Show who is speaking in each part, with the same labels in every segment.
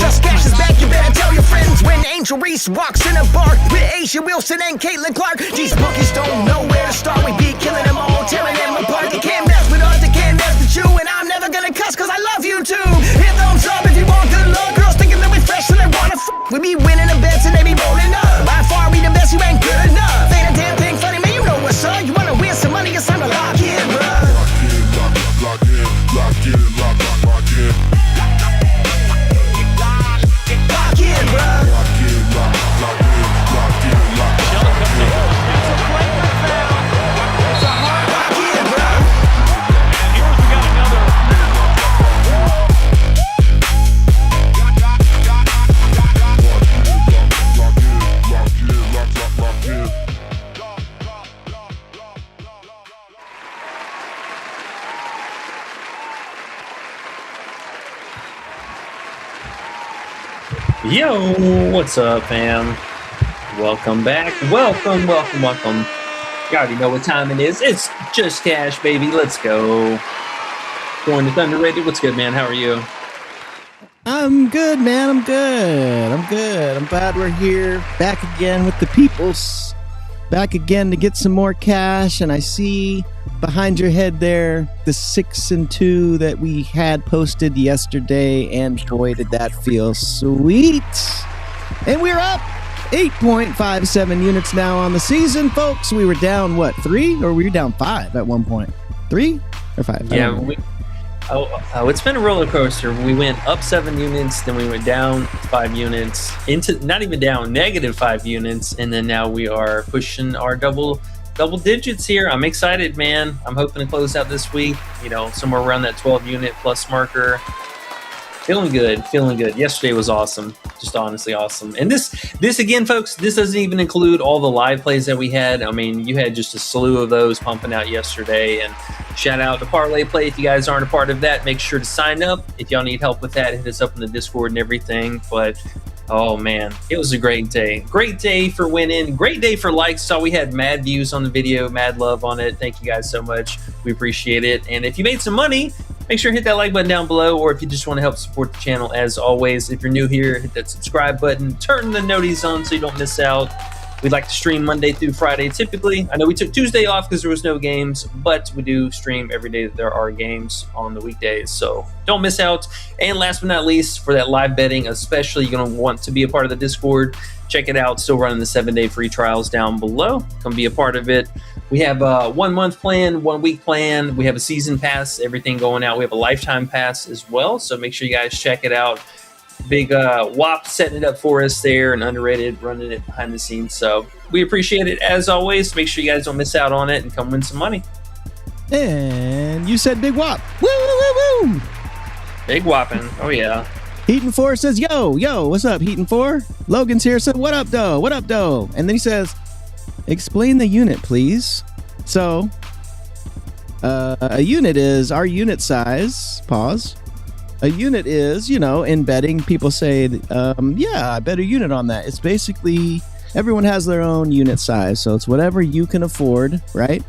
Speaker 1: Just cash is back, you better tell your friends. When Angel Reese walks in a bar with Asia Wilson and Caitlin Clark, these bookies don't know where to start. We be killing them all, tearing them apart. They can't mess with us, they can't mess with you. And I'm never gonna cuss cause I love you too. Hit thumbs up if you want good love. Girls thinking that we fresh and they wanna We be winning the bets and they be rolling up. By far we the best, you ain't good enough. Ain't a damn thing funny, man, you know what's up. You wanna win some money, it's time to lock in, bruh.
Speaker 2: Lock in, lock in, lock in, lock in.
Speaker 1: Lock in, bruh.
Speaker 2: Lock in, lock in, lock in, lock in.
Speaker 3: Shelly comes to help. It's a flagrant foul. It's a hard
Speaker 1: Lock in, bruh.
Speaker 3: And here we got another.
Speaker 2: Lock in.
Speaker 4: Yo, what's up, fam? Welcome back. Welcome. You already know what time it is. It's Just Cash, baby. Let's go. Born with Underrated. What's good, man? How are you?
Speaker 5: I'm good, man. I'm good. I'm glad we're here. Back again with the peoples. Back again to get some more cash. And I see behind your head there the 6-2 that we had posted yesterday. And boy, did that feel sweet. And we're up 8.57 units now on the season, folks. We were down, 3? Or were we down 5 at one point? 3 or 5?
Speaker 4: Yeah, it's been a roller coaster. We went up 7 units, then we went down 5 units, into not even down, -5 units, and then now we are pushing our double digits here. I'm excited, man. I'm hoping to close out this week, somewhere around that 12 unit plus marker. Feeling good. Yesterday was awesome. Just honestly awesome. And this again, folks, this doesn't even include all the live plays that we had. I mean, you had just a slew of those pumping out yesterday. And shout out to Parlay Play. If you guys aren't a part of that, make sure to sign up. If y'all need help with that, hit us up in the Discord and everything. But oh man, it was a great day. Great day for winning. Great day for likes. Saw we had mad views on the video, mad love on it. Thank you guys so much. We appreciate it. And if you made some money, make sure to hit that like button down below, or if you just want to help support the channel, as always, if you're new here, hit that subscribe button, turn the noties on so you don't miss out. We like to stream Monday through Friday typically. I know we took Tuesday off because there was no games, but we do stream every day that there are games on the weekdays, so don't miss out. And last but not least, for that live betting, especially, you're going to want to be a part of the Discord. Check it out. Still running the 7-day free trials down below. Come be a part of it. We have a 1 month plan, 1 week plan. We have a season pass, everything going out. We have a lifetime pass as well. So make sure you guys check it out. Big whop setting it up for us there, and Underrated running it behind the scenes. So we appreciate it as always. Make sure you guys don't miss out on it and come win some money.
Speaker 5: And you said big whop. Woo, woo, woo, woo.
Speaker 4: Big whopping. Oh, yeah.
Speaker 5: Heaton 4 says, yo, what's up, Heaton 4? Logan's here, said, what up, doe? And then he says, explain the unit, please. So, a unit is our unit size. Pause. A unit is, in betting, people say, I bet a unit on that. It's basically, everyone has their own unit size. So it's whatever you can afford, right?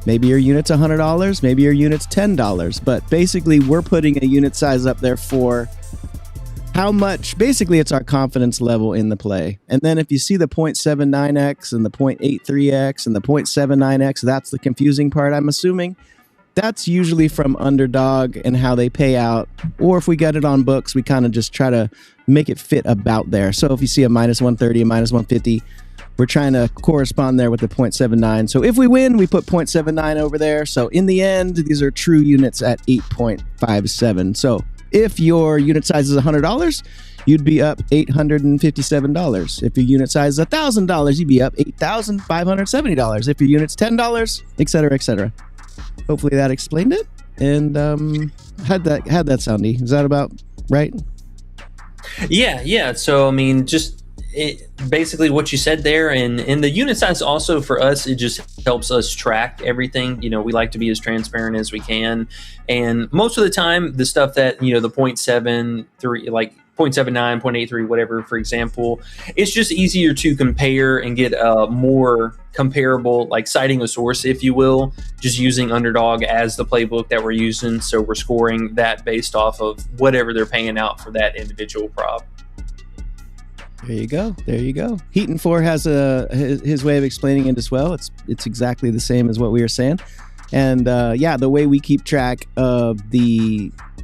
Speaker 5: Maybe your unit's $100, maybe your unit's $10. But basically, we're putting a unit size up there for how much, basically it's our confidence level in the play. And then if you see the 0.79x and the 0.83x and the 0.79x, that's the confusing part, I'm assuming. That's usually from Underdog and how they pay out. Or if we get it on books, we kind of just try to make it fit about there. So if you see a -130, a -150, we're trying to correspond there with the 0.79. So if we win, we put 0.79 over there. So in the end, these are true units at 8.57. So if your unit size is $100, you'd be up $857. If your unit size is $1,000, you'd be up $8,570. If your unit's $10, et cetera, et cetera. Hopefully that explained it. And how'd that sound? Is that about right?
Speaker 4: Yeah. So I mean, basically what you said there, and the unit size also for us, it just helps us track everything. We like to be as transparent as we can, and most of the time the stuff that the 0.73, like 0.79, 0.83, whatever, for example, it's just easier to compare and get a more comparable, like citing a source, if you will, just using Underdog as the playbook that we're using. So we're scoring that based off of whatever they're paying out for that individual prop.
Speaker 5: There you go. There you go. Heaton 4 has his way of explaining it as well. It's exactly the same as what we were saying. And the way we keep track of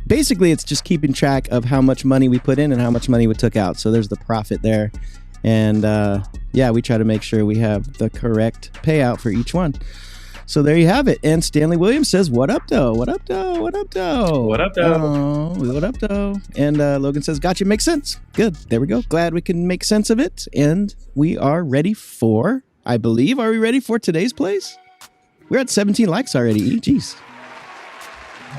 Speaker 5: basically it's just keeping track of how much money we put in and how much money we took out. So there's the profit there. And we try to make sure we have the correct payout for each one. So there you have it. And Stanley Williams says, what up, though? What up, though? What up, though?
Speaker 4: What up, though?
Speaker 5: Oh, what up, though? And Logan says, gotcha, makes sense. Good. There we go. Glad we can make sense of it. And we are ready for, I believe, are we ready for today's plays? We're at 17 likes already. Jeez.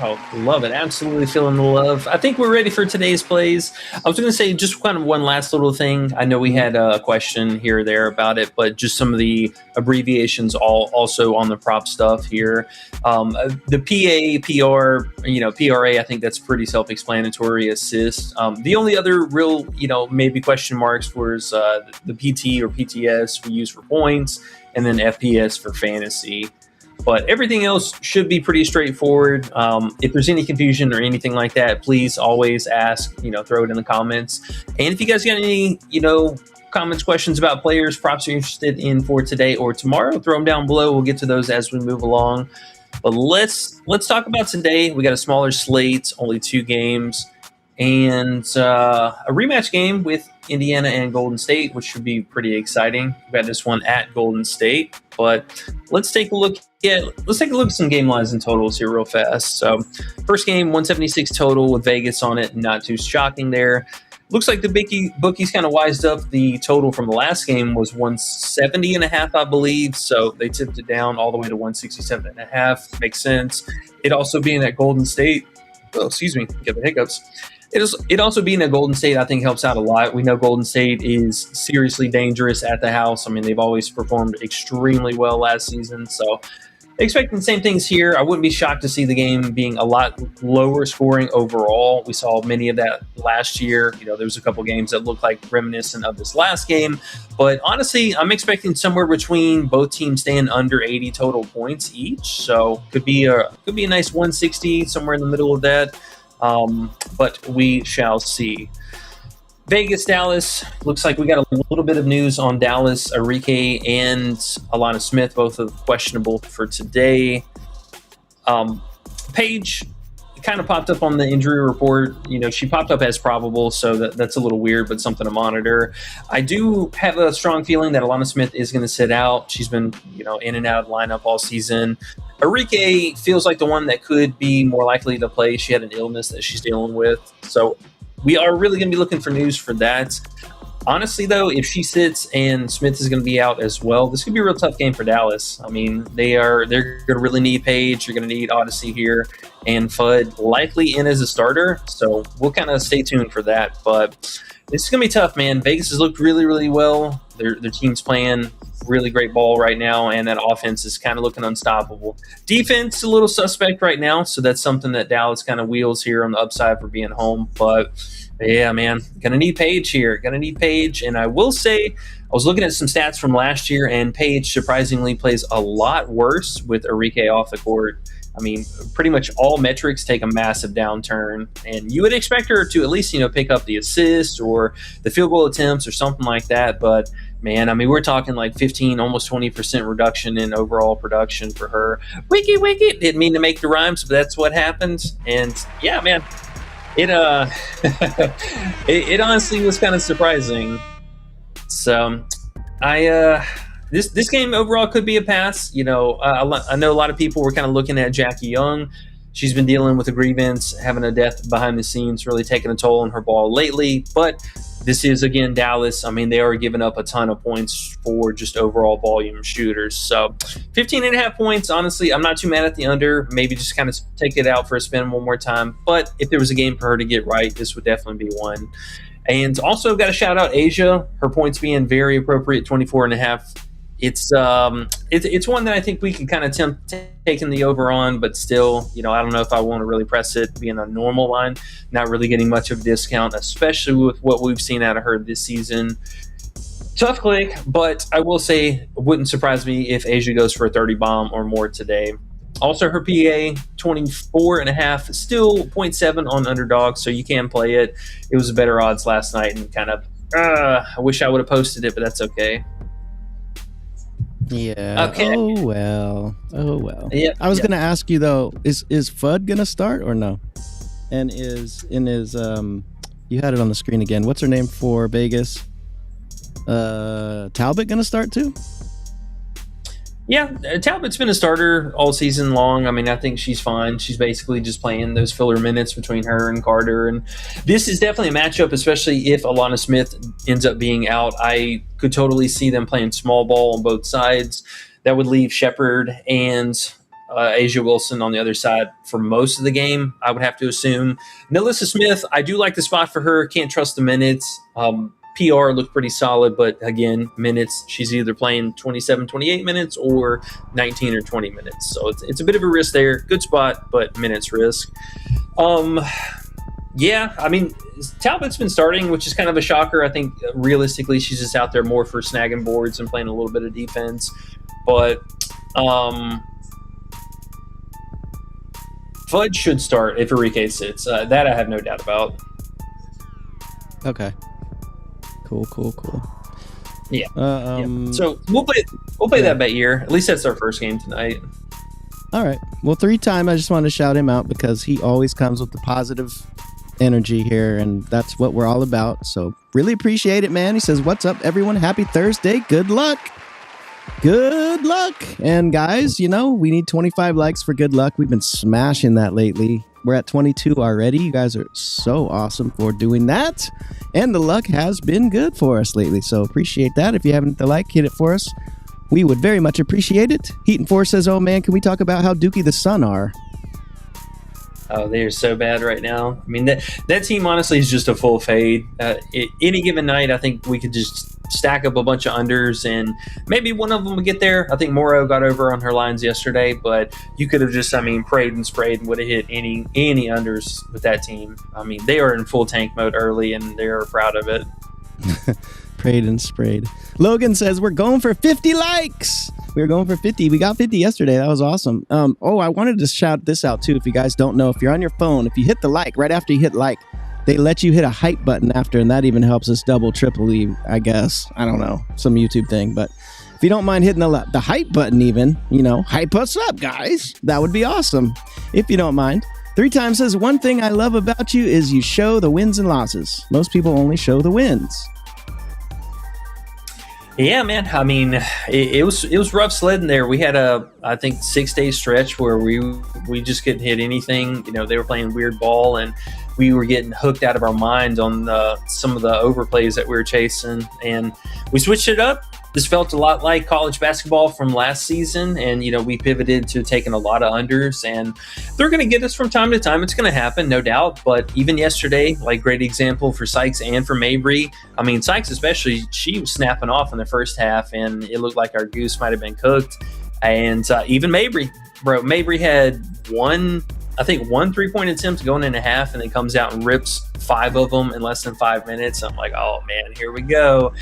Speaker 4: Oh, love it. Absolutely feeling the love. I think we're ready for today's plays. I was going to say just kind of one last little thing. I know we had a question here or there about it, but just some of the abbreviations also on the prop stuff here. The PA, PR, PRA, I think that's pretty self-explanatory. Assist. The only other real, maybe question marks was the PT or PTS we use for points, and then FPS for fantasy. But everything else should be pretty straightforward. If there's any confusion or anything like that, please always ask, throw it in the comments. And if you guys got any, comments, questions about players, props you're interested in for today or tomorrow, throw them down below. We'll get to those as we move along. But let's talk about today. We got a smaller slate, only 2 games, and a rematch game with Indiana and Golden State, which should be pretty exciting. We got this one at Golden State, but let's take a look at some game lines and totals here real fast. So first game, 176 total with Vegas on it. Not too shocking there. Looks like the bookies kind of wised up. The total from the last game was 170.5, I believe. So they tipped it down all the way to 167.5. Makes sense. It also being at Golden State. Oh, excuse me. Get the hiccups. It also being at Golden State, I think, helps out a lot. We know Golden State is seriously dangerous at the house. I mean, they've always performed extremely well last season. So expecting the same things here. I wouldn't be shocked to see the game being a lot lower scoring overall. We saw many of that last year. There was a couple games that looked like reminiscent of this last game. But honestly, I'm expecting somewhere between both teams staying under 80 total points each. So could be a nice 160, somewhere in the middle of that. But we shall see. Vegas, Dallas, looks like we got a little bit of news on Dallas. Arike and Alana Smith, both of questionable for today. Paige kind of popped up on the injury report. She popped up as probable, so that's a little weird, but something to monitor. I do have a strong feeling that Alana Smith is going to sit out. She's been, in and out of lineup all season. Arike feels like the one that could be more likely to play. She had an illness that she's dealing with, so we are really going to be looking for news for that. Honestly, though, if she sits and Smith is going to be out as well, this could be a real tough game for Dallas. I mean, they're going to really need Paige. You're going to need Odyssey here, and Fudd likely in as a starter. So we'll kind of stay tuned for that. But this is going to be tough, man. Vegas has looked really, really well. Their team's playing really great ball right now, and that offense is kind of looking unstoppable. Defense, a little suspect right now, so that's something that Dallas kind of wheels here on the upside for being home. But yeah, man, gonna need Paige here. Gonna need Paige, and I will say, I was looking at some stats from last year, and Paige surprisingly plays a lot worse with Arike off the court. I mean, pretty much all metrics take a massive downturn, and you would expect her to at least, pick up the assists or the field goal attempts or something like that. But man, I mean, we're talking like 15, almost 20% reduction in overall production for her. Wiki, didn't mean to make the rhymes, but that's what happened. And yeah, man, it it honestly was kind of surprising. So This game overall could be a pass. I know a lot of people were kind of looking at Jackie Young. She's been dealing with a grievance, having a death behind the scenes, really taking a toll on her ball lately. But this is, again, Dallas. I mean, they are giving up a ton of points for just overall volume shooters. So 15.5 points, honestly, I'm not too mad at the under. Maybe just kind of take it out for a spin one more time. But if there was a game for her to get right, this would definitely be one. And also got to shout out Asia. Her points being very appropriate, 24.5. It's one that I think we can kind of tempt taking the over on, but still, I don't know if I want to really press it being a normal line, not really getting much of a discount, especially with what we've seen out of her this season. Tough click, but I will say it wouldn't surprise me if Asia goes for a 30 bomb or more today. Also, her PA, 24.5, still 0.7 on underdog, so you can play it. It was better odds last night and kind of I wish I would have posted it, but that's okay.
Speaker 5: Yeah.
Speaker 4: Okay.
Speaker 5: Oh well.
Speaker 4: Yeah.
Speaker 5: I was gonna ask you though, is Fudd gonna start or no? And is you had it on the screen again. What's her name for Vegas? Talbot gonna start too?
Speaker 4: Yeah, Talbot's been a starter all season long. I mean, I think she's fine. She's basically just playing those filler minutes between her and Carter. And this is definitely a matchup, especially if Alana Smith ends up being out. I could totally see them playing small ball on both sides. That would leave Shepard and Asia Wilson on the other side for most of the game, I would have to assume. Nalissa Smith, I do like the spot for her. Can't trust the minutes. PR looked pretty solid, but again, minutes, she's either playing 27, 28 minutes or 19 or 20 minutes. So it's a bit of a risk there. Good spot, but minutes risk. Yeah, I mean, Talbot's been starting, which is kind of a shocker. I think realistically, she's just out there more for snagging boards and playing a little bit of defense. But Fudd should start if Enrique sits. That I have no doubt about.
Speaker 5: Okay. Cool.
Speaker 4: Yeah.
Speaker 5: Yeah.
Speaker 4: So we'll play that bet here. At least that's our first game tonight.
Speaker 5: All right. Well, 3-time, I just want to shout him out because he always comes with the positive energy here, and that's what we're all about. So really appreciate it, man. He says, "What's up, everyone? Happy Thursday. Good luck." Good luck. And guys, we need 25 likes for good luck. We've been smashing that lately. We're at 22 already. You guys are so awesome for doing that. And the luck has been good for us lately. So appreciate that. If you haven't hit the like, hit it for us. We would very much appreciate it. Heat and Force says, "Oh man, can we talk about how dookie the Sun are?"
Speaker 4: Oh, they're so bad right now. I mean, that team honestly is just a full fade. Any given night, I think we could just stack up a bunch of unders and maybe one of them would get there. I think Morrow got over on her lines yesterday, but you could have just, prayed and sprayed and would have hit any unders with that team. I mean, they are in full tank mode early and they're proud of it.
Speaker 5: Prayed and sprayed. Logan says, "We're going for 50 likes." We were going for 50. We got 50 yesterday. That was awesome. I wanted to shout this out too. If you guys don't know, if you're on your phone, if you hit the like, right after you hit like, they let you hit a hype button after, and that even helps us double, triple, I guess. I don't know, some YouTube thing. But if you don't mind hitting the hype button even, hype us up, guys. That would be awesome, if you don't mind. 3-time says, "One thing I love about you is you show the wins and losses. Most people only show the wins."
Speaker 4: Yeah, man. I mean, it was rough sledding there. We had I think 6-day stretch where we just couldn't hit anything. They were playing weird ball and we were getting hooked out of our minds on some of the overplays that we were chasing, and we switched it up. This felt a lot like college basketball from last season, and we pivoted to taking a lot of unders, and they're going to get us from time to time. It's going to happen, no doubt. But even yesterday, great example for Sykes and for Mabry. I mean, Sykes especially, she was snapping off in the first half, and it looked like our goose might have been cooked. And even Mabry, Mabry had one 3-point attempt going in a half, and then comes out and rips 5 of them in less than 5 minutes. I'm like, oh man, here we go.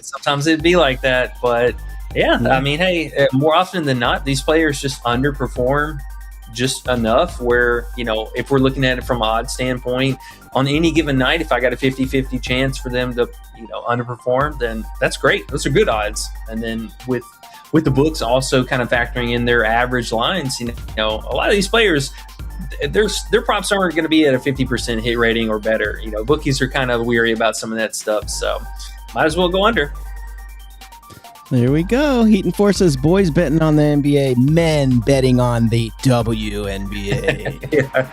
Speaker 4: Sometimes it'd be like that, but yeah, I mean, hey, more often than not, these players just underperform just enough where, if we're looking at it from an odd standpoint, on any given night, if I got a 50-50 chance for them to, underperform, then that's great. Those are good odds. And then with the books also kind of factoring in their average lines, a lot of these players, their props aren't going to be at a 50% hit rating or better. Bookies are kind of weary about some of that stuff, so might as well go under.
Speaker 5: There we go. Heat and Force says, "Boys betting on the NBA, men betting on the WNBA."
Speaker 4: Yeah,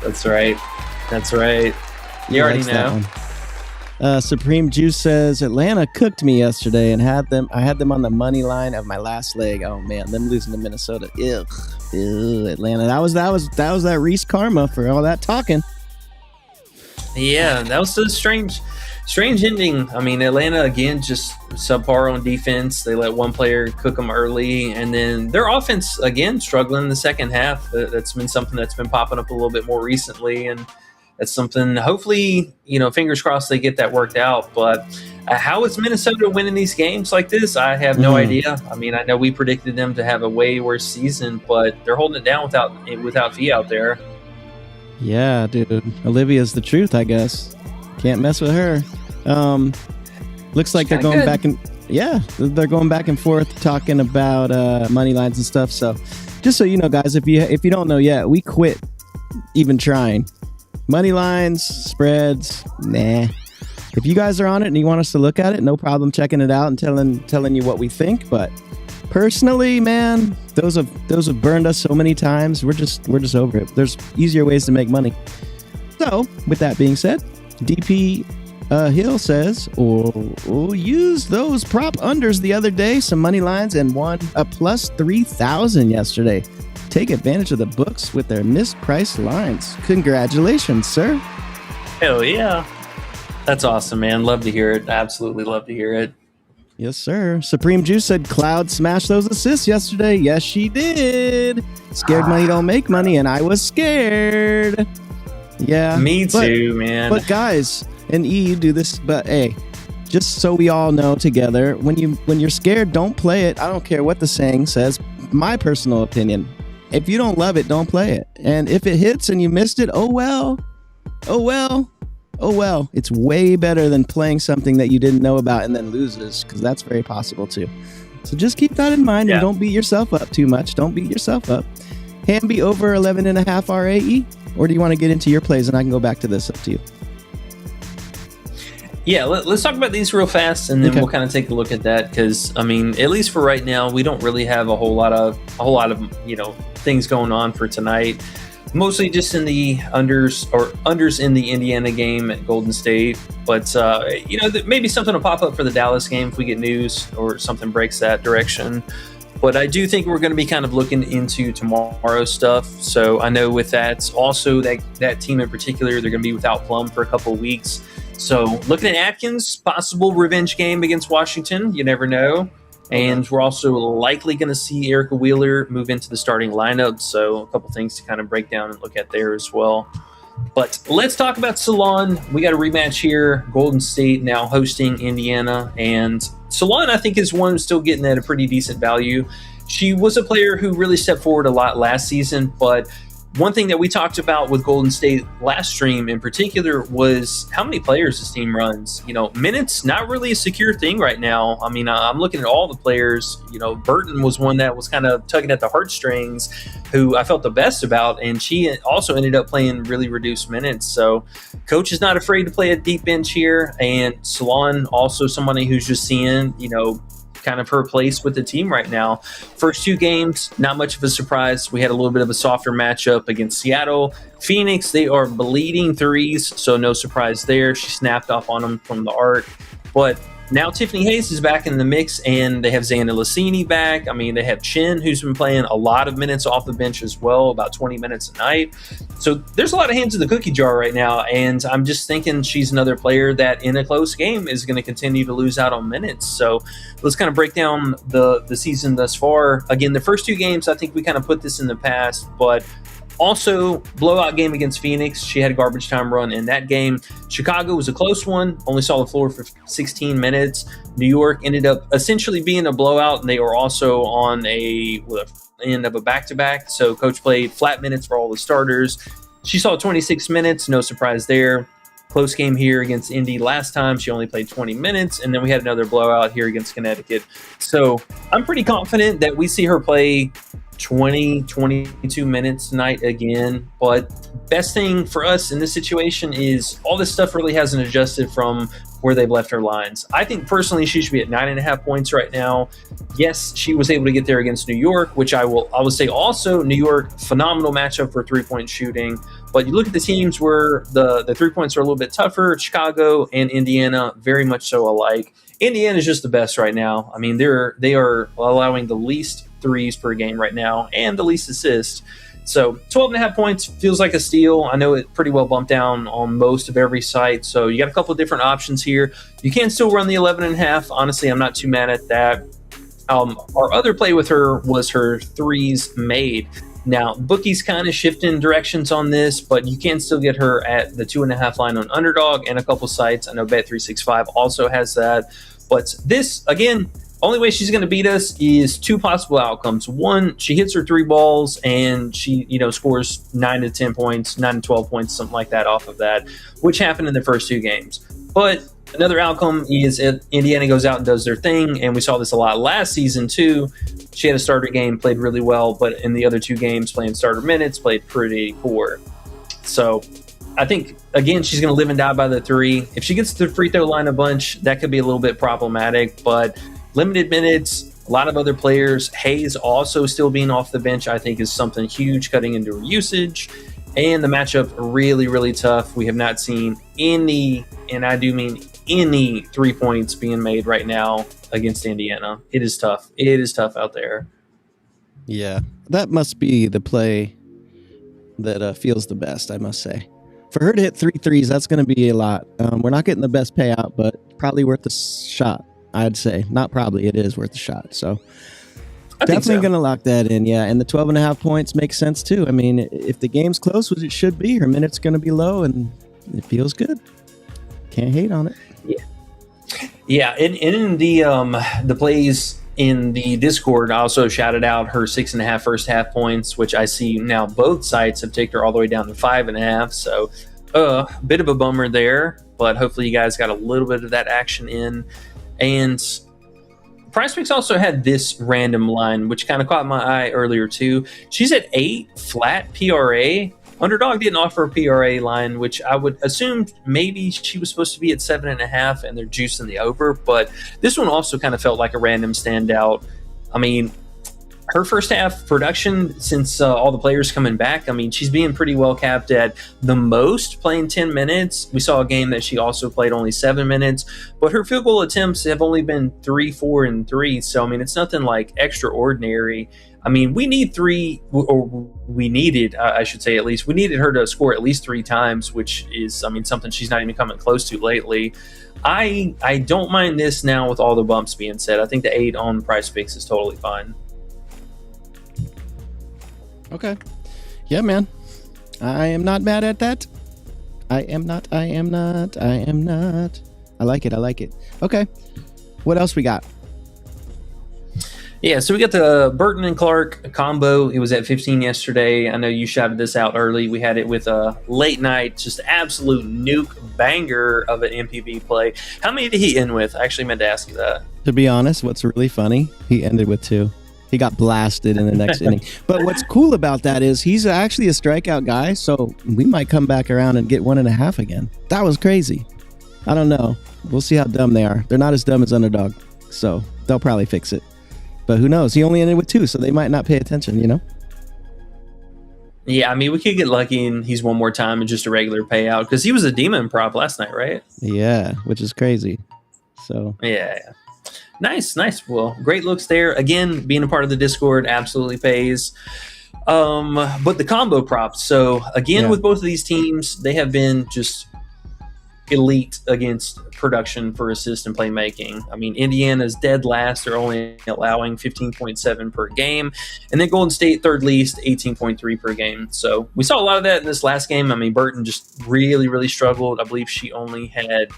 Speaker 4: that's right. You already know.
Speaker 5: Supreme Juice says, "Atlanta cooked me yesterday and I had them on the money line of my last leg." Oh man, them losing to Minnesota. Ew, Atlanta. That was that Reese karma for all that talking.
Speaker 4: Yeah, that was a strange ending. I mean, Atlanta, again, just subpar on defense. They let one player cook them early, and then their offense, again, struggling in the second half. That's been something that's been popping up a little bit more recently, and that's something, hopefully, fingers crossed they get that worked out. But how is Minnesota winning these games like this? I have no idea. I mean, I know we predicted them to have a way worse season, but they're holding it down without Fee out there.
Speaker 5: Yeah, dude. Olivia's the truth, I guess. Can't mess with her. Looks like they're going back and they're going back and forth talking about money lines and stuff. So just so you know, guys, if you don't know yet, we quit even trying money lines, spreads. Nah. If you guys are on it and you want us to look at it, no problem checking it out and telling you what we think. But personally, man, those have burned us so many times. We're just over it. There's easier ways to make money. So with that being said, DP Hill says, use those prop unders the other day, some money lines, and won a plus 3,000 yesterday. Take advantage of the books with their mispriced lines. Congratulations, sir.
Speaker 4: Hell yeah. That's awesome, man. Love to hear it. Absolutely love to hear it.
Speaker 5: Yes, sir. Supreme Juice said Cloud smashed those assists yesterday. Yes, she did. Scared money don't make money, and I was scared. Yeah.
Speaker 4: Me too, man.
Speaker 5: But guys, and you do this, but hey, just so we all know together, when you're scared, don't play it. I don't care what the saying says. My personal opinion. If you don't love it, don't play it. And if it hits and you missed it, oh well. It's way better than playing something that you didn't know about and then loses, because that's very possible too. So just keep that in mind and don't beat yourself up too much. Don't beat yourself up. Hamby over 11.5 RAE, or do you want to get into your plays and I can go back to this? Up to you.
Speaker 4: Yeah, let's talk about these real fast, and then we'll kind of take a look at that, because I mean, at least for right now, we don't really have a whole lot of things going on for tonight. Mostly just in the unders in the Indiana game at Golden State, but maybe something will pop up for the Dallas game if we get news or something breaks that direction. But I do think we're going to be kind of looking into tomorrow's stuff. So I know with that, also that team in particular, they're going to be without Plum for a couple of weeks. So looking at Atkins, possible revenge game against Washington. You never know. And we're also likely going to see Erica Wheeler move into the starting lineup. So a couple things to kind of break down and look at there as well. But let's talk about Salon. We got a rematch here. Golden State now hosting Indiana. And Salon, I think, is one still getting at a pretty decent value. She was a player who really stepped forward a lot last season, but one thing that we talked about with Golden State last stream in particular was how many players this team runs. Minutes, not really a secure thing right now. I mean, I'm looking at all the players. Burton was one that was kind of tugging at the heartstrings, who I felt the best about, and she also ended up playing really reduced minutes. So coach is not afraid to play a deep bench here, and Salon also somebody who's just seeing, kind of her place with the team right now. First two games, not much of a surprise. We had a little bit of a softer matchup against Seattle. Phoenix, they are bleeding threes, so no surprise there. She snapped off on them from the arc. But now Tiffany Hayes is back in the mix, and they have Xana Lassini back. I mean, they have Chin, who's been playing a lot of minutes off the bench as well, about 20 minutes a night. So there's a lot of hands in the cookie jar right now, and I'm just thinking she's another player that in a close game is going to continue to lose out on minutes. So let's kind of break down the season thus far. Again, the first two games, I think we kind of put this in the past, but also, blowout game against Phoenix. She had a garbage time run in that game. Chicago was a close one. Only saw the floor for 16 minutes. New York ended up essentially being a blowout, and they were also on the end of a back-to-back. So coach played flat minutes for all the starters. She saw 26 minutes. No surprise there. Close game here against Indy last time. She only played 20 minutes, and then we had another blowout here against Connecticut. So I'm pretty confident that we see her play 22 minutes tonight again. But best thing for us in this situation is all this stuff really hasn't adjusted from where they've left her lines. I think personally she should be at 9.5 points right now. Yes, she was able to get there against New York, which I would say also New York, phenomenal matchup for 3-point shooting. But you look at the teams where the 3 points are a little bit tougher. Chicago and Indiana, very much so alike. Indiana is just the best right now. I mean, they are allowing the least threes per game right now and the least assists. So 12.5 points feels like a steal. I know it pretty well bumped down on most of every site. So you got a couple of different options here. You can still run the 11.5. Honestly, I'm not too mad at that. Our other play with her was her threes made. Now, bookies kind of shifting directions on this, but you can still get her at the 2.5 line on Underdog and a couple sites. I know Bet365 also has that. But this, again, only way she's going to beat us is two possible outcomes. One, she hits her three balls and she, scores 9 to 10 points, 9 to 12 points, something like that off of that, which happened in the first two games. But Another outcome is if Indiana goes out and does their thing, and we saw this a lot last season too. She had a starter game, played really well, but in the other two games, playing starter minutes, played pretty poor. So I think, again, she's going to live and die by the three. If she gets to the free throw line a bunch, that could be a little bit problematic, but limited minutes, a lot of other players. Hayes also still being off the bench, I think, is something huge, cutting into her usage. And the matchup really, really tough. We have not seen any, and I do mean any, 3 points being made right now against Indiana. It is tough. It is tough out there.
Speaker 5: Yeah, that must be the play that feels the best, I must say. For her to hit 3 threes, that's going to be a lot. We're not getting the best payout, but probably worth the shot, I'd say. Not probably, it is worth the shot. So definitely going to lock that in, yeah. And the 12.5 points makes sense, too. I mean, if the game's close, which it should be, her minute's going to be low, and it feels good. Can't hate on it.
Speaker 4: Yeah, and in the plays in the Discord, I also shouted out her 6.5 first half points, which I see now both sites have taken her all the way down to 5.5. So a bit of a bummer there, but hopefully you guys got a little bit of that action in. And Prizepicks also had this random line, which kind of caught my eye earlier too. She's at 8 flat PRA. Underdog didn't offer a PRA line, which I would assume maybe she was supposed to be at 7.5 and they're juicing the over, but this one also kind of felt like a random standout. I mean, her first half production since all the players coming back, I mean, she's being pretty well capped at the most playing 10 minutes. We saw a game that she also played only 7 minutes, but her field goal attempts have only been 3, 4, and 3. So, I mean, it's nothing like extraordinary. I mean, we needed, I should say at least, we needed her to score at least 3 times, which is, I mean, something she's not even coming close to lately. I don't mind this now with all the bumps being said. I think the 8 on Prizepicks is totally fine.
Speaker 5: Okay. Yeah, man. I am not mad at that. I am not. I like it. Okay. What else we got?
Speaker 4: Yeah, so we got the Burton and Clark combo. It was at 15 yesterday. I know you shouted this out early. We had it with a late night, just absolute nuke banger of an MPV play. How many did he end with? I actually meant to ask you that.
Speaker 5: To be honest, what's really funny, he ended with 2. He got blasted in the next inning. But what's cool about that is he's actually a strikeout guy, so we might come back around and get 1.5 again. That was crazy. I don't know. We'll see how dumb they are. They're not as dumb as Underdog, so they'll probably fix it. But who knows? He only ended with 2, so they might not pay attention, you know?
Speaker 4: Yeah, I mean, we could get lucky and he's one more time and just a regular payout because he was a demon prop last night, right?
Speaker 5: Yeah, which is crazy. So
Speaker 4: yeah. Nice. Well, great looks there. Again, being a part of the Discord absolutely pays. But the combo props. So again, with both of these teams, they have been just elite against production for assist and playmaking. I mean, Indiana's dead last. They're only allowing 15.7 per game. And then Golden State, third least, 18.3 per game. So we saw a lot of that in this last game. I mean, Burton just really, really struggled. I believe she only had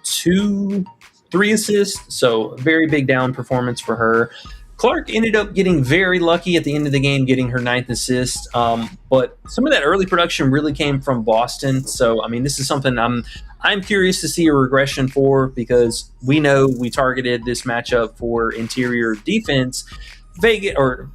Speaker 4: 3 assists. So very big down performance for her. Clark ended up getting very lucky at the end of the game, getting her 9th assist. But some of that early production really came from Boston. So, I mean, this is something I'm curious to see a regression for because we know we targeted this matchup for interior defense. Vegas or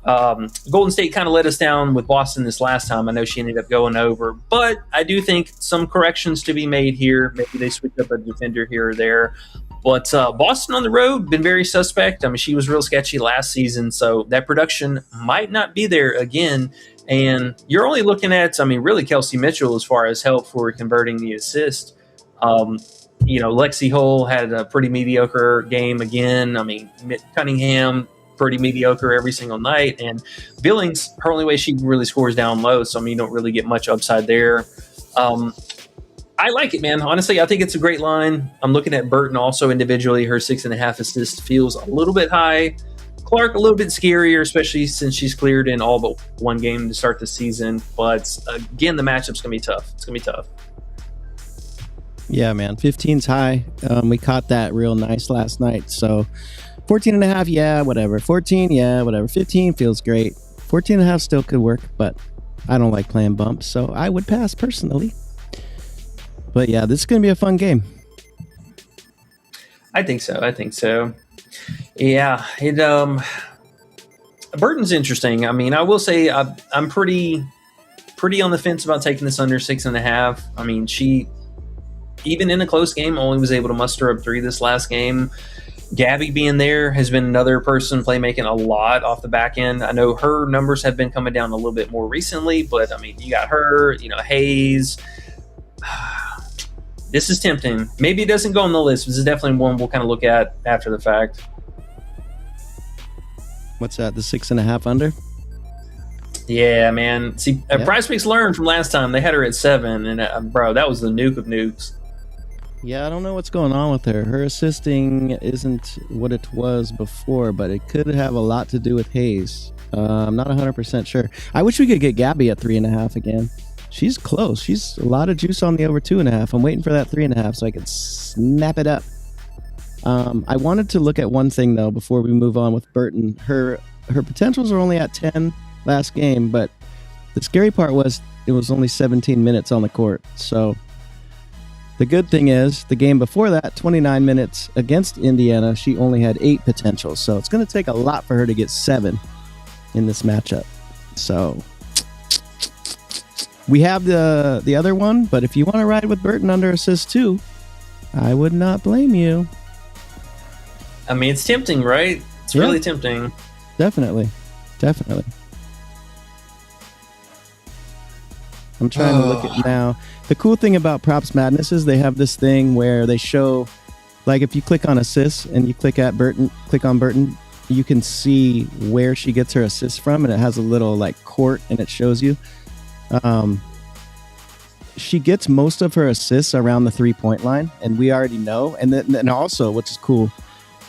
Speaker 4: Golden State kind of let us down with Boston this last time. I know she ended up going over, but I do think some corrections to be made here. Maybe they switch up a defender here or there. But Boston on the road, been very suspect. I mean, she was real sketchy last season, so that production might not be there again. And you're only looking at, I mean, really Kelsey Mitchell as far as help for converting the assist. Lexi Hull had a pretty mediocre game again. I mean, Cunningham, pretty mediocre every single night. And Billings, her only way she really scores down low. So, I mean, you don't really get much upside there. I like it, man. Honestly, I think it's a great line. I'm looking at Burton also individually. Her 6.5 assists feels a little bit high. Clark, a little bit scarier, especially since she's cleared in all but one game to start the season. But again, the matchup's going to be tough. It's going to be tough.
Speaker 5: Yeah, man. 15's high. We caught that real nice last night. So 14.5, yeah, whatever. 14, yeah, whatever. 15 feels great. 14.5 still could work, but I don't like playing bumps, so I would pass personally. But yeah, this is going to be a fun game.
Speaker 4: I think so. Yeah, Burton's interesting. I mean, I will say I'm pretty on the fence about taking this under 6.5. I mean, she, even in a close game, only was able to muster up 3 this last game. Gabby being there has been another person playmaking a lot off the back end. I know her numbers have been coming down a little bit more recently, but I mean, you got her, Hayes. This is tempting. Maybe it doesn't go on the list. This is definitely one we'll kind of look at after the fact.
Speaker 5: What's that? The 6.5 under?
Speaker 4: Yeah, man. See, Prizepicks learned from last time. They had her at 7, and bro, that was the nuke of nukes.
Speaker 5: Yeah, I don't know what's going on with her. Her assisting isn't what it was before, but it could have a lot to do with Hayes. I'm not 100% sure. I wish we could get Gabby at 3.5 again. She's close. She's a lot of juice on the over 2.5. I'm waiting for that 3.5 so I can snap it up. I wanted to look at one thing though before we move on with Burton. Her potentials are only at 10 last game, but the scary part was it was only 17 minutes on the court. So the good thing is the game before that, 29 minutes against Indiana, she only had 8 potentials. So it's going to take a lot for her to get 7 in this matchup. So we have the other one, but if you want to ride with Burton under assist too, I would not blame you.
Speaker 4: I mean, it's tempting, right? It's really tempting.
Speaker 5: Definitely. I'm trying to look at now. The cool thing about Props Madness is they have this thing where they show, like if you click on assists and you click on Burton, you can see where she gets her assists from, and it has a little like court and it shows you. She gets most of her assists around the 3-point line, and we already know. And then also, which is cool,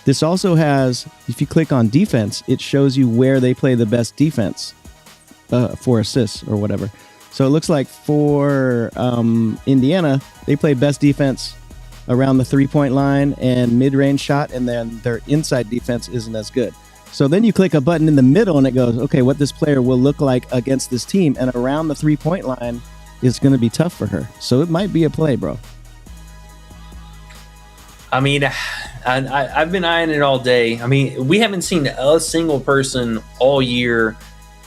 Speaker 5: this also has, if you click on defense, it shows you where they play the best defense for assists or whatever. So it looks like for Indiana, they play best defense around the 3-point line and mid-range shot, and then their inside defense isn't as good. So then you click a button in the middle and it goes, okay, what this player will look like against this team, and around the 3-point line is going to be tough for her. So it might be a play, bro.
Speaker 4: I mean, I've been eyeing it all day. I mean, we haven't seen a single person all year.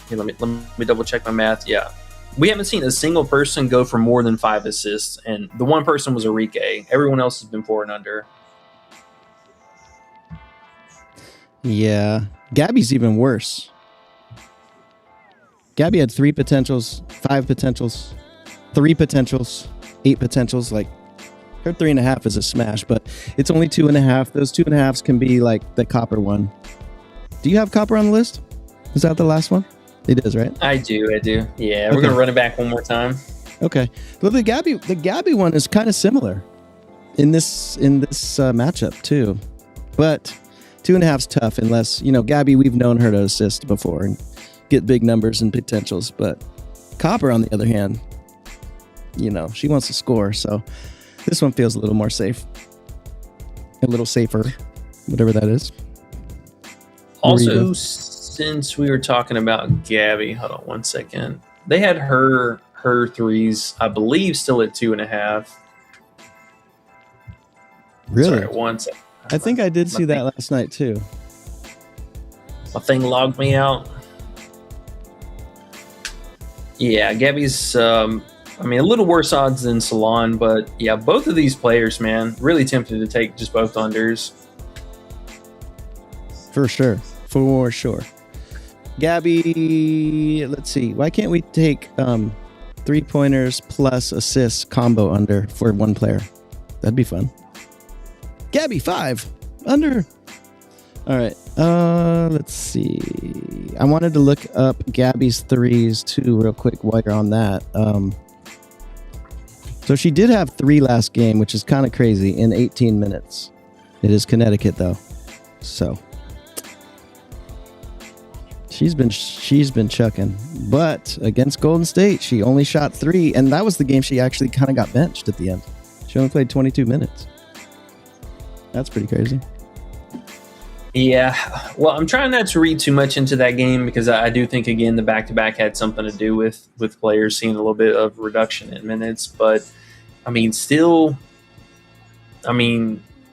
Speaker 4: Here, let me double check my math. Yeah. We haven't seen a single person go for more than 5 assists, and the one person was Enrique. Everyone else has been 4 and under.
Speaker 5: Yeah. Gabby's even worse. Gabby had 3 potentials, 5 potentials, 3 potentials, 8 potentials. Like, her 3.5 is a smash, but it's only 2.5. Those 2.5s can be like the Copper one. Do you have Copper on the list? Is that the last one? It is, right?
Speaker 4: I do. Yeah, we're gonna run it back one more time.
Speaker 5: Okay. Well, the Gabby one is kind of similar in this matchup too, but 2.5's tough unless Gabby. We've known her to assist before and get big numbers and potentials, but Copper, on the other hand, she wants to score, so this one feels a little more safe, a little safer, whatever that is.
Speaker 4: Also, since we were talking about Gabby, hold on one second. They had her threes, I believe, still at 2.5.
Speaker 5: Really?
Speaker 4: Sorry, 1 second.
Speaker 5: I think I did see that last night too.
Speaker 4: My thing logged me out. Yeah, Gabby's, a little worse odds than Salon, but yeah, both of these players, man, really tempted to take just both unders. For sure.
Speaker 5: Gabby, let's see. Why can't we take 3-pointers plus assists combo under for one player? That'd be fun. Gabby, 5 under. All right. Let's see. I wanted to look up Gabby's threes too, real quick while you're on that. So she did have 3 last game, which is kind of crazy, in 18 minutes. It is Connecticut though, so she's been chucking. But against Golden State, she only shot 3, and that was the game she actually kind of got benched at the end. She only played 22 minutes. That's pretty crazy.
Speaker 4: Yeah, well, I'm trying not to read too much into that game because I do think, again, the back-to-back had something to do with players seeing a little bit of reduction in minutes. But, still,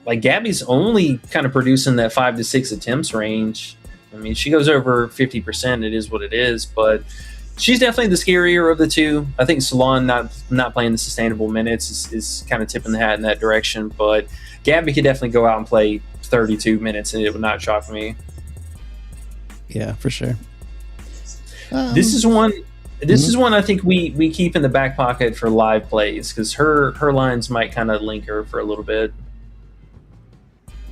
Speaker 4: like Gabby's only kind of producing that 5 to 6 attempts range. I mean, she goes over 50%. It is what it is, but she's definitely the scarier of the two. I think Salon not playing the sustainable minutes is kind of tipping the hat in that direction, but Gabby could definitely go out and play 32 minutes, and it would not shock me.
Speaker 5: Yeah, for sure.
Speaker 4: This is one. This is one I think we keep in the back pocket for live plays because her lines might kind of linger for a little bit.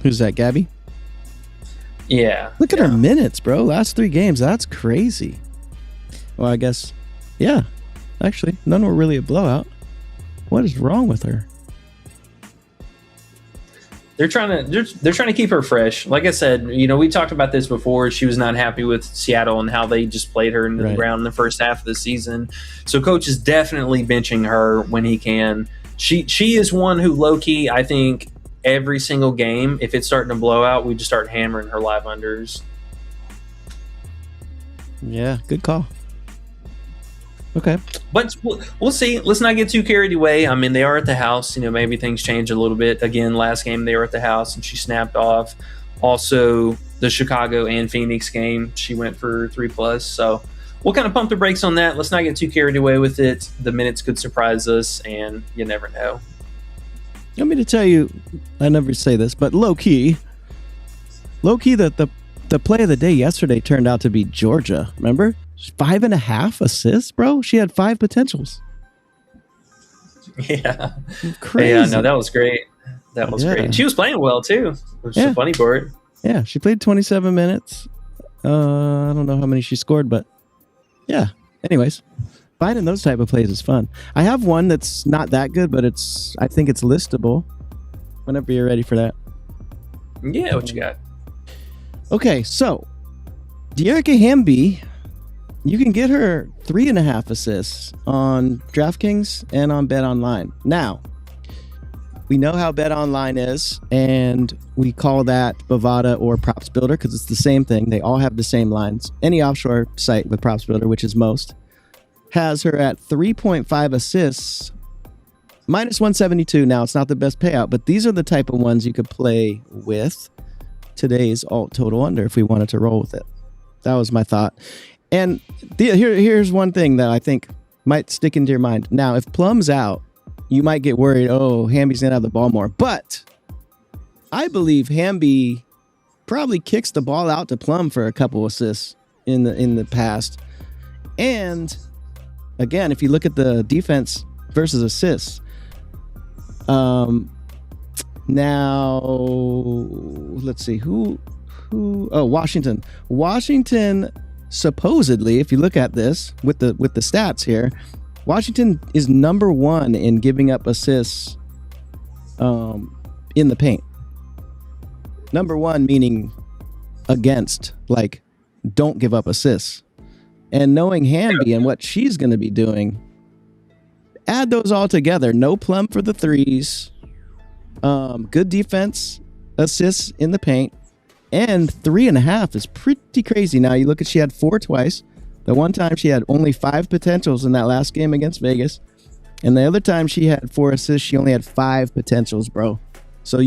Speaker 5: Who's that, Gabby?
Speaker 4: Yeah.
Speaker 5: Look at her minutes, bro. Last 3 games. That's crazy. Well, I guess, yeah. Actually, none were really a blowout. What is wrong with her?
Speaker 4: They're trying to keep her fresh. Like I said, we talked about this before. She was not happy with Seattle and how they just played her into the ground in the first half of the season. So coach is definitely benching her when he can. She is one who low key, I think, every single game, if it's starting to blow out, we just start hammering her live unders.
Speaker 5: Yeah, good call. Okay.
Speaker 4: But we'll see. Let's not get too carried away. I mean, they are at the house. Maybe things change a little bit. Again, last game they were at the house and she snapped off. Also, the Chicago and Phoenix game, she went for 3+. So we'll kind of pump the brakes on that. Let's not get too carried away with it. The minutes could surprise us, and you never know.
Speaker 5: Want me to tell you, I never say this, but low-key, the play of the day yesterday turned out to be Georgia. Remember? 5.5 assists, bro. She had 5 potentials.
Speaker 4: Yeah.
Speaker 5: Crazy.
Speaker 4: Yeah, no, that was great. That was great. And she was playing well, too, which is the funny part. Yeah,
Speaker 5: she played 27 minutes. I don't know how many she scored, but yeah. Anyways, finding those type of plays is fun. I have one that's not that good, but I think it's listable whenever you're ready for that.
Speaker 4: Yeah, what you got?
Speaker 5: Okay, so Dearica Hamby, you can get her 3.5 assists on DraftKings and on BetOnline. Now, we know how BetOnline is, and we call that Bovada or Props Builder because it's the same thing. They all have the same lines. Any offshore site with Props Builder, which is most, has her at 3.5 assists, minus 172. Now, it's not the best payout, but these are the type of ones you could play with today's alt total under if we wanted to roll with it. That was my thought. And here's one thing that I think might stick into your mind. Now, if Plum's out, you might get worried, oh, Hamby's going to have the ball more. But I believe Hamby probably kicks the ball out to Plum for a couple assists in the past. And again, if you look at the defense versus assists, now let's see Washington. Washington supposedly, if you look at this with the stats here, Washington is number 1 in giving up assists in the paint. Number 1 meaning against, like, don't give up assists. And knowing Hamby and what she's going to be doing, add those all together. No Plum for the threes. Good defense, assists in the paint, and 3.5 is pretty crazy. Now you look at, she had 4 twice. The one time she had only 5 potentials in that last game against Vegas. And the other time she had 4 assists, she only had 5 potentials, bro. So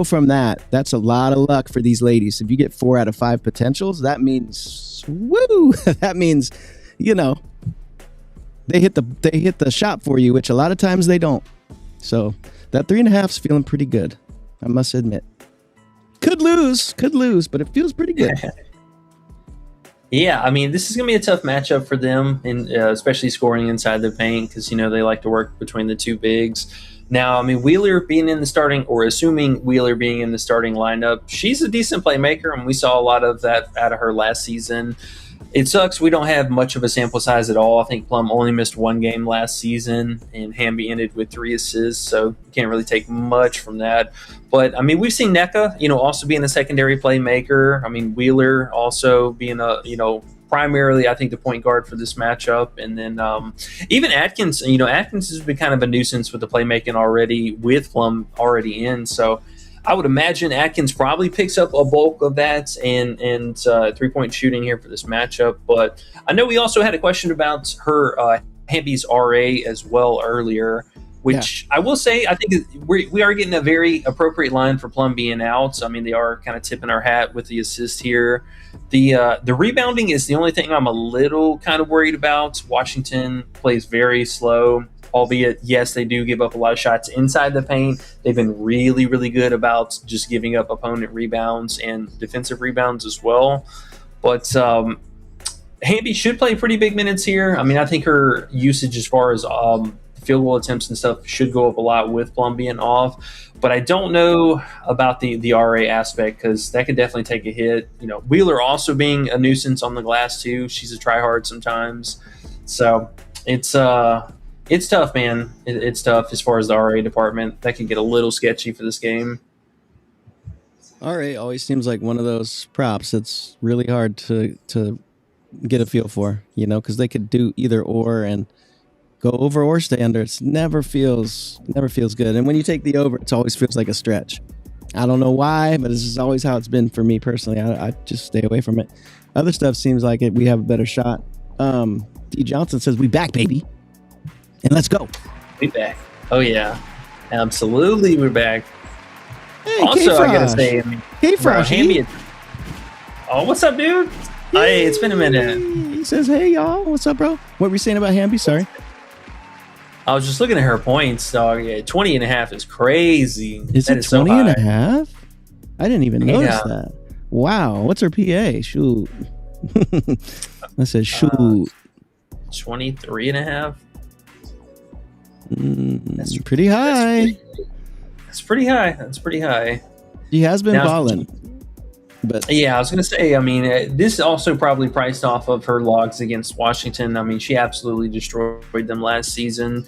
Speaker 5: from that, that's a lot of luck for these ladies. If you get 4 out of 5 potentials, that means, woo! That means, they hit the shot for you, which a lot of times they don't. So that 3.5 is feeling pretty good, I must admit. Could lose, but it feels pretty good.
Speaker 4: Yeah, I mean, this is going to be a tough matchup for them, and especially scoring inside the paint because, they like to work between the two bigs. Now, I mean, Wheeler being in the starting, or assuming Wheeler being in the starting lineup, she's a decent playmaker, and we saw a lot of that out of her last season. It sucks we don't have much of a sample size at all. I think Plum only missed 1 game last season, and Hamby ended with 3 assists, so you can't really take much from that. But, I mean, we've seen NECA, also being a secondary playmaker. I mean, Wheeler also being primarily, I think, the point guard for this matchup. And then even Atkins, Atkins has been kind of a nuisance with the playmaking already, with Plum already in. So I would imagine Atkins probably picks up a bulk of that and 3-point shooting here for this matchup. But I know we also had a question about her Hamby's RA as well earlier, which I will say, I think we are getting a very appropriate line for Plum being out. So, I mean, they are kind of tipping our hat with the assist here. The rebounding is the only thing I'm a little kind of worried about. Washington plays very slow, albeit, yes, they do give up a lot of shots inside the paint. They've been really, really good about just giving up opponent rebounds and defensive rebounds as well. But Hamby should play pretty big minutes here. I mean, I think her usage as far as field goal attempts and stuff should go up a lot with Plum being off. But I don't know about the RA aspect, because that could definitely take a hit. You know, Wheeler also being a nuisance on the glass too. She's a tryhard sometimes. So it's tough, man. It's tough as far as the RA department. That can get a little sketchy for this game.
Speaker 5: RA always seems like one of those props that's really hard to get a feel for, you know, because they could do either or and go over or stay under. It never feels good. And when you take the over, it always feels like a stretch. I don't know why, but this is always how it's been for me personally. I just stay away from it. Other stuff seems like we have a better shot. D. Johnson says, "We back, baby, and let's go."
Speaker 4: We back. Oh yeah, absolutely, we're back.
Speaker 5: Hey,
Speaker 4: Also,
Speaker 5: K-Frosh.
Speaker 4: I gotta say,
Speaker 5: Hey,
Speaker 4: bro,
Speaker 5: Froshy.
Speaker 4: Hamby. Oh, what's up, dude? Hey, it's been a minute.
Speaker 5: He says, "Hey, y'all, what's up, bro?" What were you saying about Hamby? Sorry.
Speaker 4: I was just looking at her points, dog. Yeah, 20 and a half is crazy.
Speaker 5: Is
Speaker 4: That
Speaker 5: it
Speaker 4: so
Speaker 5: 20 and
Speaker 4: high.
Speaker 5: a half? I didn't even notice
Speaker 4: Yeah.
Speaker 5: that. Wow. What's her PA? Shoot. I said, shoot.
Speaker 4: 23 and a half.
Speaker 5: That's pretty high.
Speaker 4: That's pretty high. That's pretty high.
Speaker 5: She has been
Speaker 4: Now-
Speaker 5: balling. But
Speaker 4: Yeah, I was going to say, I mean, this is also probably priced off of her logs against Washington. I mean, she absolutely destroyed them last season.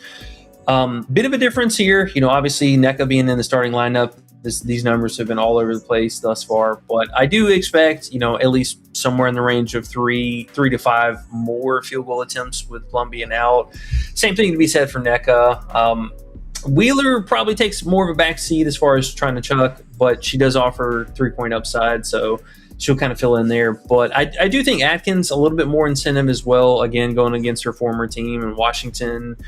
Speaker 4: Bit of a difference here. You know, obviously, NECA being in the starting lineup, these numbers have been all over the place thus far. But I do expect, you know, at least somewhere in the range of three to five more field goal attempts with Plum being out. Same thing to be said for NECA. Wheeler probably takes more of a back seat as far as trying to chuck, but she does offer 3-point upside, so she'll kind of fill in there. But I do think Atkins a little bit more incentive as well, again, going against her former team in Washington,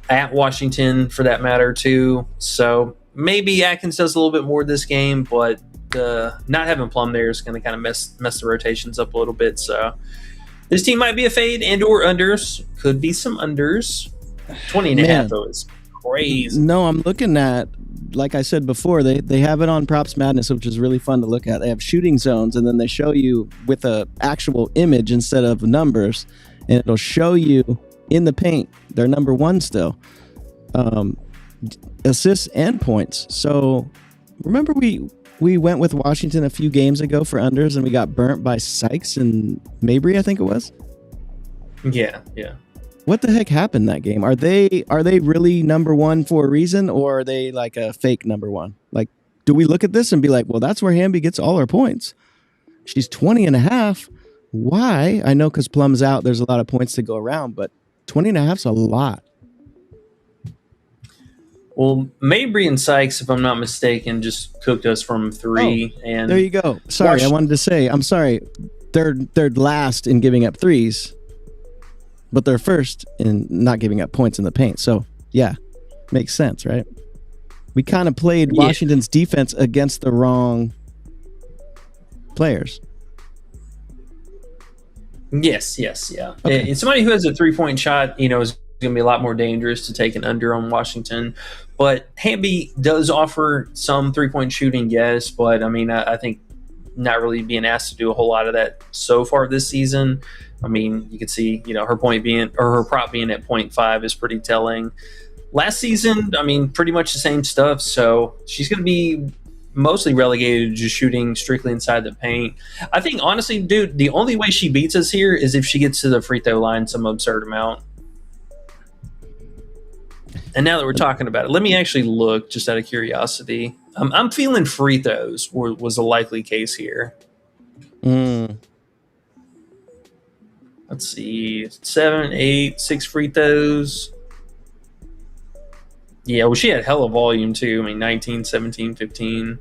Speaker 4: at Washington for that matter too. So maybe Atkins does a little bit more this game, but not having Plum there is going to kind of mess the rotations up a little bit. So this team might be a fade and or unders. Could be some unders. 20 and a half though is crazy.
Speaker 5: no, I'm looking at, like I said before, they have it on Props Madness, which is really fun to look at. They have shooting zones, and then they show you with a actual image instead of numbers, and it'll show you in the paint. They're number one still. Assists and points. So remember we went with Washington a few games ago for unders, and we got burnt by Sykes and Mabry, I think it was.
Speaker 4: Yeah.
Speaker 5: What the heck happened that game? Are they really number one for a reason, or are they like a fake number one? Like, do we look at this and be like, well, that's where Hamby gets all her points. She's 20 and a half. Why? I know because Plum's out, there's a lot of points to go around, but 20 and a half's a lot.
Speaker 4: Well, Mabry and Sykes, if I'm not mistaken, just cooked us from three. And
Speaker 5: There you go. Sorry, I wanted to say, I'm sorry. They're last in giving up threes, but they're first in not giving up points in the paint. So, yeah, makes sense, right? We kind of played Washington's defense against the wrong players.
Speaker 4: Yes, yeah. Okay. And somebody who has a 3-point shot, you know, is going to be a lot more dangerous to take an under on Washington. But Hamby does offer some 3-point shooting, yes, but I mean, I think not really being asked to do a whole lot of that so far this season. I mean, you can see, you know, her prop being at 0.5 is pretty telling. Last season, I mean, pretty much the same stuff. So she's going to be mostly relegated to just shooting strictly inside the paint. I think, honestly, dude, the only way she beats us here is if she gets to the free throw line some absurd amount. And now that we're talking about it, let me actually look just out of curiosity. I'm feeling free throws was a likely case here. Let's see, 7, 8, 6 free throws. Yeah, well, she had hella volume too. I mean, 19, 17, 15.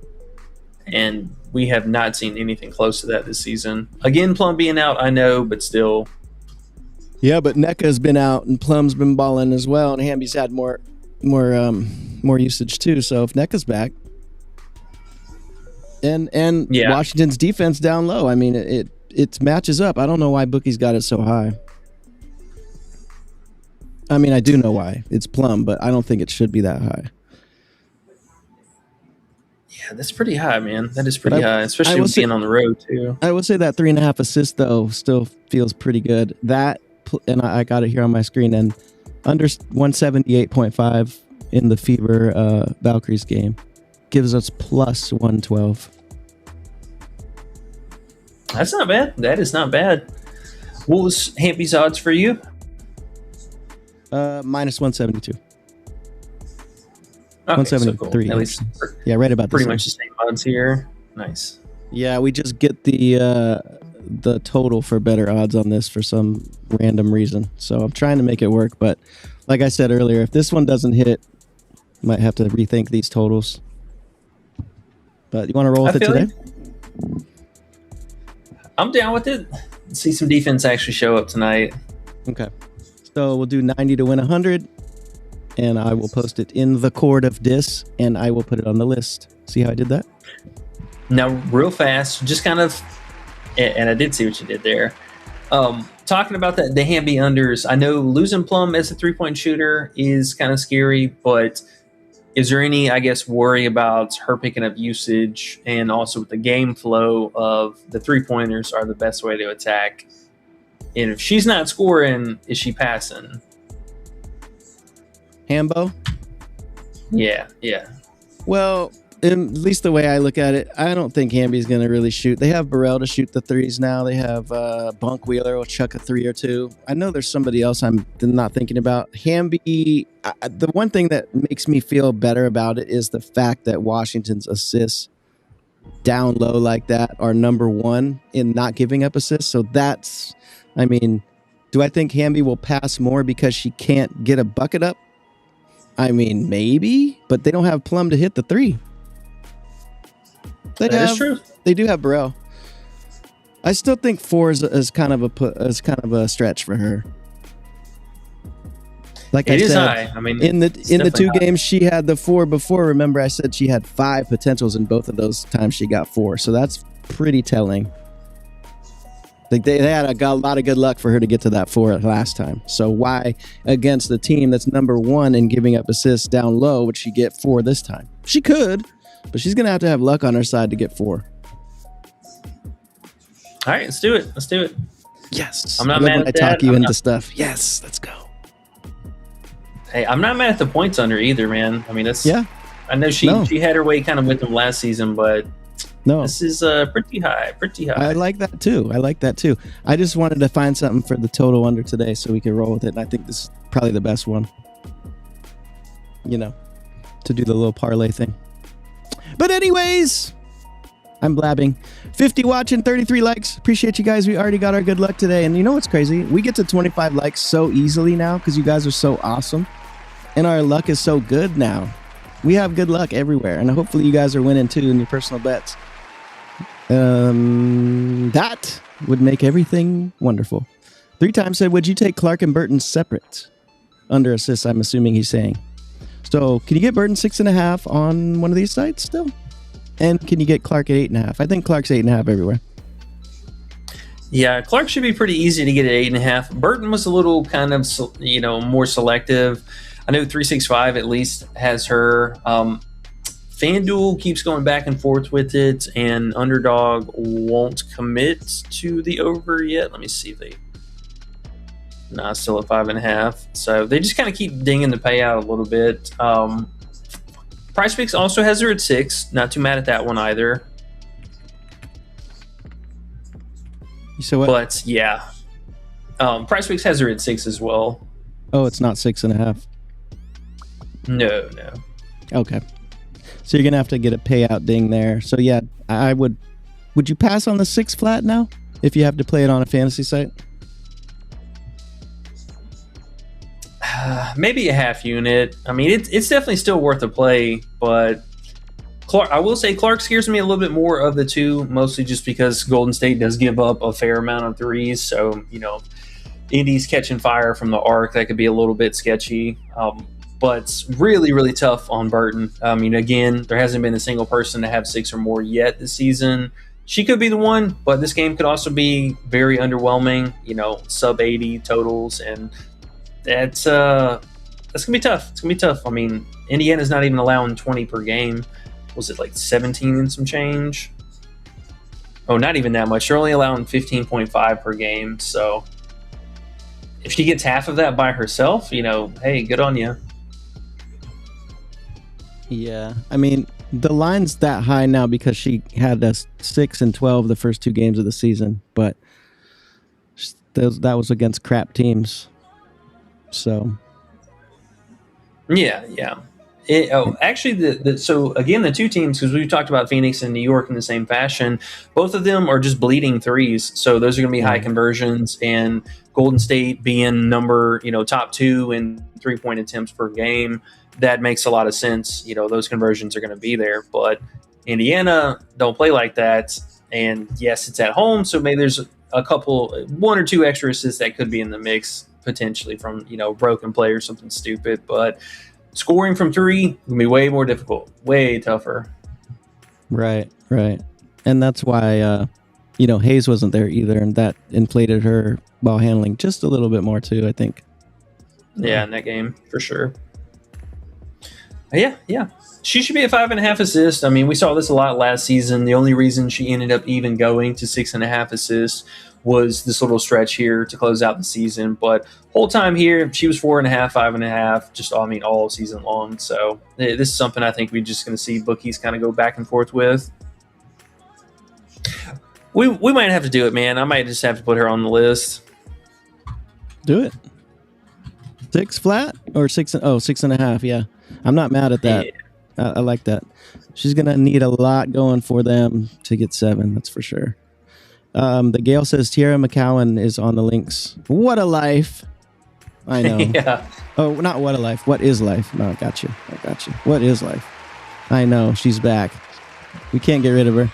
Speaker 4: And we have not seen anything close to that this season. Again, Plum being out, I know, but still.
Speaker 5: Yeah, but NECA's been out and Plum's been balling as well, and Hamby's had more more usage too. So if Nneka's back, and
Speaker 4: Yeah.
Speaker 5: Washington's defense down low, I mean it matches up. I don't know why Bookie's got it so high. I mean, I do know why. It's Plum, but I don't think it should be that high.
Speaker 4: Yeah, that's pretty high, man. That is pretty high, especially with being on the road too.
Speaker 5: I will say that 3.5 assists though still feels pretty good. That, and I got it here on my screen, and under 178.5 in the Fever Valkyries game gives us plus 112.
Speaker 4: That's not bad. That is not bad. What was Hampy's odds for you?
Speaker 5: Minus 172.
Speaker 4: Okay,
Speaker 5: 173.
Speaker 4: So cool. At least
Speaker 5: Yeah, right about
Speaker 4: pretty
Speaker 5: the same.
Speaker 4: much the same odds here. Nice.
Speaker 5: Yeah, we just get the total for better odds on this for some random reason. So I'm trying to make it work, but like I said earlier, if this one doesn't hit, might have to rethink these totals. But you want to roll with it today?
Speaker 4: I'm down with it. Let's see some defense actually show up tonight.
Speaker 5: Okay. So we'll do 90 to win 100, and I will post it in the Court of Dis, and I will put it on the list. See how I did that?
Speaker 4: Now, real fast, just kind of, and I did see what you did there. Talking about the Hamby unders, I know losing Plum as a 3-point shooter is kind of scary, but is there any, I guess, worry about her picking up usage, and also with the game flow of the 3-pointers are the best way to attack? And if she's not scoring, is she passing?
Speaker 5: Hambo?
Speaker 4: Yeah.
Speaker 5: Well, at least the way I look at it, I don't think Hamby's going to really shoot. They have Burrell to shoot the threes now. They have Bunk Wheeler will chuck a 3 or 2. I know there's somebody else I'm not thinking about. Hamby, the one thing that makes me feel better about it is the fact that Washington's assists down low like that are number 1 in not giving up assists. So that's, I mean, do I think Hamby will pass more because she can't get a bucket up? I mean, maybe, but they don't have Plum to hit the 3.
Speaker 4: That is true.
Speaker 5: They do have Burrell. I still think 4 is kind of a stretch for her. Like
Speaker 4: It
Speaker 5: I
Speaker 4: is
Speaker 5: said,
Speaker 4: high. I mean,
Speaker 5: in the 2
Speaker 4: high.
Speaker 5: games she had the 4 before. Remember, I said she had 5 potentials in both of those times she got 4. So that's pretty telling. Like they had a lot of good luck for her to get to that 4 last time. So why against the team that's number 1 in giving up assists down low would she get 4 this time? She could, but she's gonna have luck on her side to get 4.
Speaker 4: All right, let's do it.
Speaker 5: Yes,
Speaker 4: I'm not
Speaker 5: I love
Speaker 4: mad
Speaker 5: when
Speaker 4: at
Speaker 5: I talk
Speaker 4: that.
Speaker 5: you
Speaker 4: I'm
Speaker 5: into
Speaker 4: not-
Speaker 5: stuff. Yes, let's go.
Speaker 4: Hey, I'm not mad at the points under either, man. I mean, that's
Speaker 5: Yeah,
Speaker 4: I know she
Speaker 5: No.
Speaker 4: had her way kind of with them last season, but
Speaker 5: no,
Speaker 4: this is pretty high.
Speaker 5: I like that too. I just wanted to find something for the total under today so we could roll with it. And I think this is probably the best one, to do the little parlay thing. But anyways, I'm blabbing. 50 watching, 33 likes. Appreciate you guys. We already got our good luck today. And you know what's crazy? We get to 25 likes so easily now because you guys are so awesome. And our luck is so good now. We have good luck everywhere. And hopefully you guys are winning too in your personal bets. That would make everything wonderful. 3 times said, would you take Clark and Burton separate? Under assists, I'm assuming he's saying. So can you get Burton 6.5 on one of these sites still? And can you get Clark at 8.5? I think Clark's 8.5 everywhere.
Speaker 4: Yeah, Clark should be pretty easy to get at 8.5. Burton was a little kind of more selective. I know 365 at least has her. FanDuel keeps going back and forth with it, and Underdog won't commit to the over yet. Let me see if they. Nah, still at 5.5. So they just kind of keep dinging the payout a little bit. Prizepicks also has her at 6. Not too mad at that one either.
Speaker 5: So what?
Speaker 4: But yeah, Prizepicks has her at 6 as well.
Speaker 5: Oh, it's not 6.5.
Speaker 4: No.
Speaker 5: Okay. So you're going to have to get a payout ding there. So yeah, I would you pass on the 6 flat now if you have to play it on a fantasy site?
Speaker 4: Maybe a half unit. I mean, it's definitely still worth a play, but Clark, I will say Clark scares me a little bit more of the 2, mostly just because Golden State does give up a fair amount of threes. So, Indy's catching fire from the arc. That could be a little bit sketchy. but it's really, really tough on Burton. I mean, again, there hasn't been a single person to have 6 or more yet this season. She could be the one, but this game could also be very underwhelming, sub 80 totals, and that's going to be tough. It's going to be tough. I mean, Indiana's not even allowing 20 per game. Was it like 17 and some change? Oh, not even that much. They're only allowing 15.5 per game. So if she gets half of that by herself, hey, good on you.
Speaker 5: Yeah. I mean, the line's that high now because she had us 6 and 12 the first 2 games of the season, but that was against crap teams. So.
Speaker 4: Yeah. Actually, so again, the 2 teams, because we've talked about Phoenix and New York in the same fashion, both of them are just bleeding threes. So those are going to be high conversions, and Golden State being top 2 in 3-point attempts per game, that makes a lot of sense. Those conversions are going to be there, but Indiana don't play like that. And yes, it's at home, so maybe there's a couple, 1 or 2 extra assists that could be in the mix potentially from broken play or something stupid, but scoring from 3 will be way more difficult, way tougher.
Speaker 5: Right. And that's why, Hayes wasn't there either, and that inflated her ball handling just a little bit more too, I think.
Speaker 4: Yeah, in that game, for sure. Yeah. She should be at 5.5 assists. I mean, we saw this a lot last season. The only reason she ended up even going to 6.5 assists was this little stretch here to close out the season. But whole time here, she was 4.5, 5.5, just all season long. So this is something I think we're just going to see bookies kind of go back and forth with. We might have to do it, man. I might just have to put her on the list.
Speaker 5: Do it. 6 flat or 6.5. Yeah, I'm not mad at that. Yeah. I like that. She's gonna need a lot going for them to get 7. That's for sure. The Gale says Tierra McCowan is on the links. What a life! I know.
Speaker 4: Yeah.
Speaker 5: Oh, not what a life. What is life? No, I got you. What is life? I know. She's back. We can't get rid of her.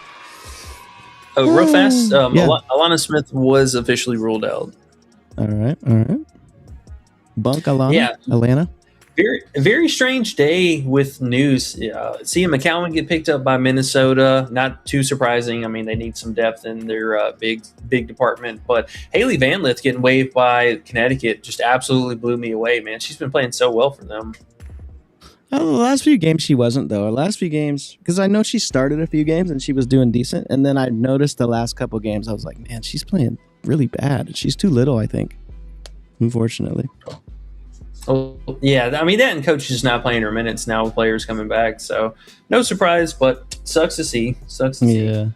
Speaker 4: Oh, real fast. Alana Smith was officially ruled out.
Speaker 5: All right. Bunk Alana. Yeah. Alana.
Speaker 4: Very, very strange day with news. Seeing McCowan get picked up by Minnesota, not too surprising. I mean, they need some depth in their big department. But Haley Van Lith getting waived by Connecticut just absolutely blew me away, man. She's been playing so well for them.
Speaker 5: Oh, the last few games she wasn't, though. Last few games, because I know she started a few games and she was doing decent. And then I noticed the last couple games, I was like, man, she's playing really bad. She's too little, I think, unfortunately.
Speaker 4: Oh, yeah. I mean, that and coach just not playing her minutes now with players coming back. So no surprise, but sucks to see.
Speaker 5: Yeah.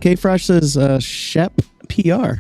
Speaker 5: K Fresh says Shep PR.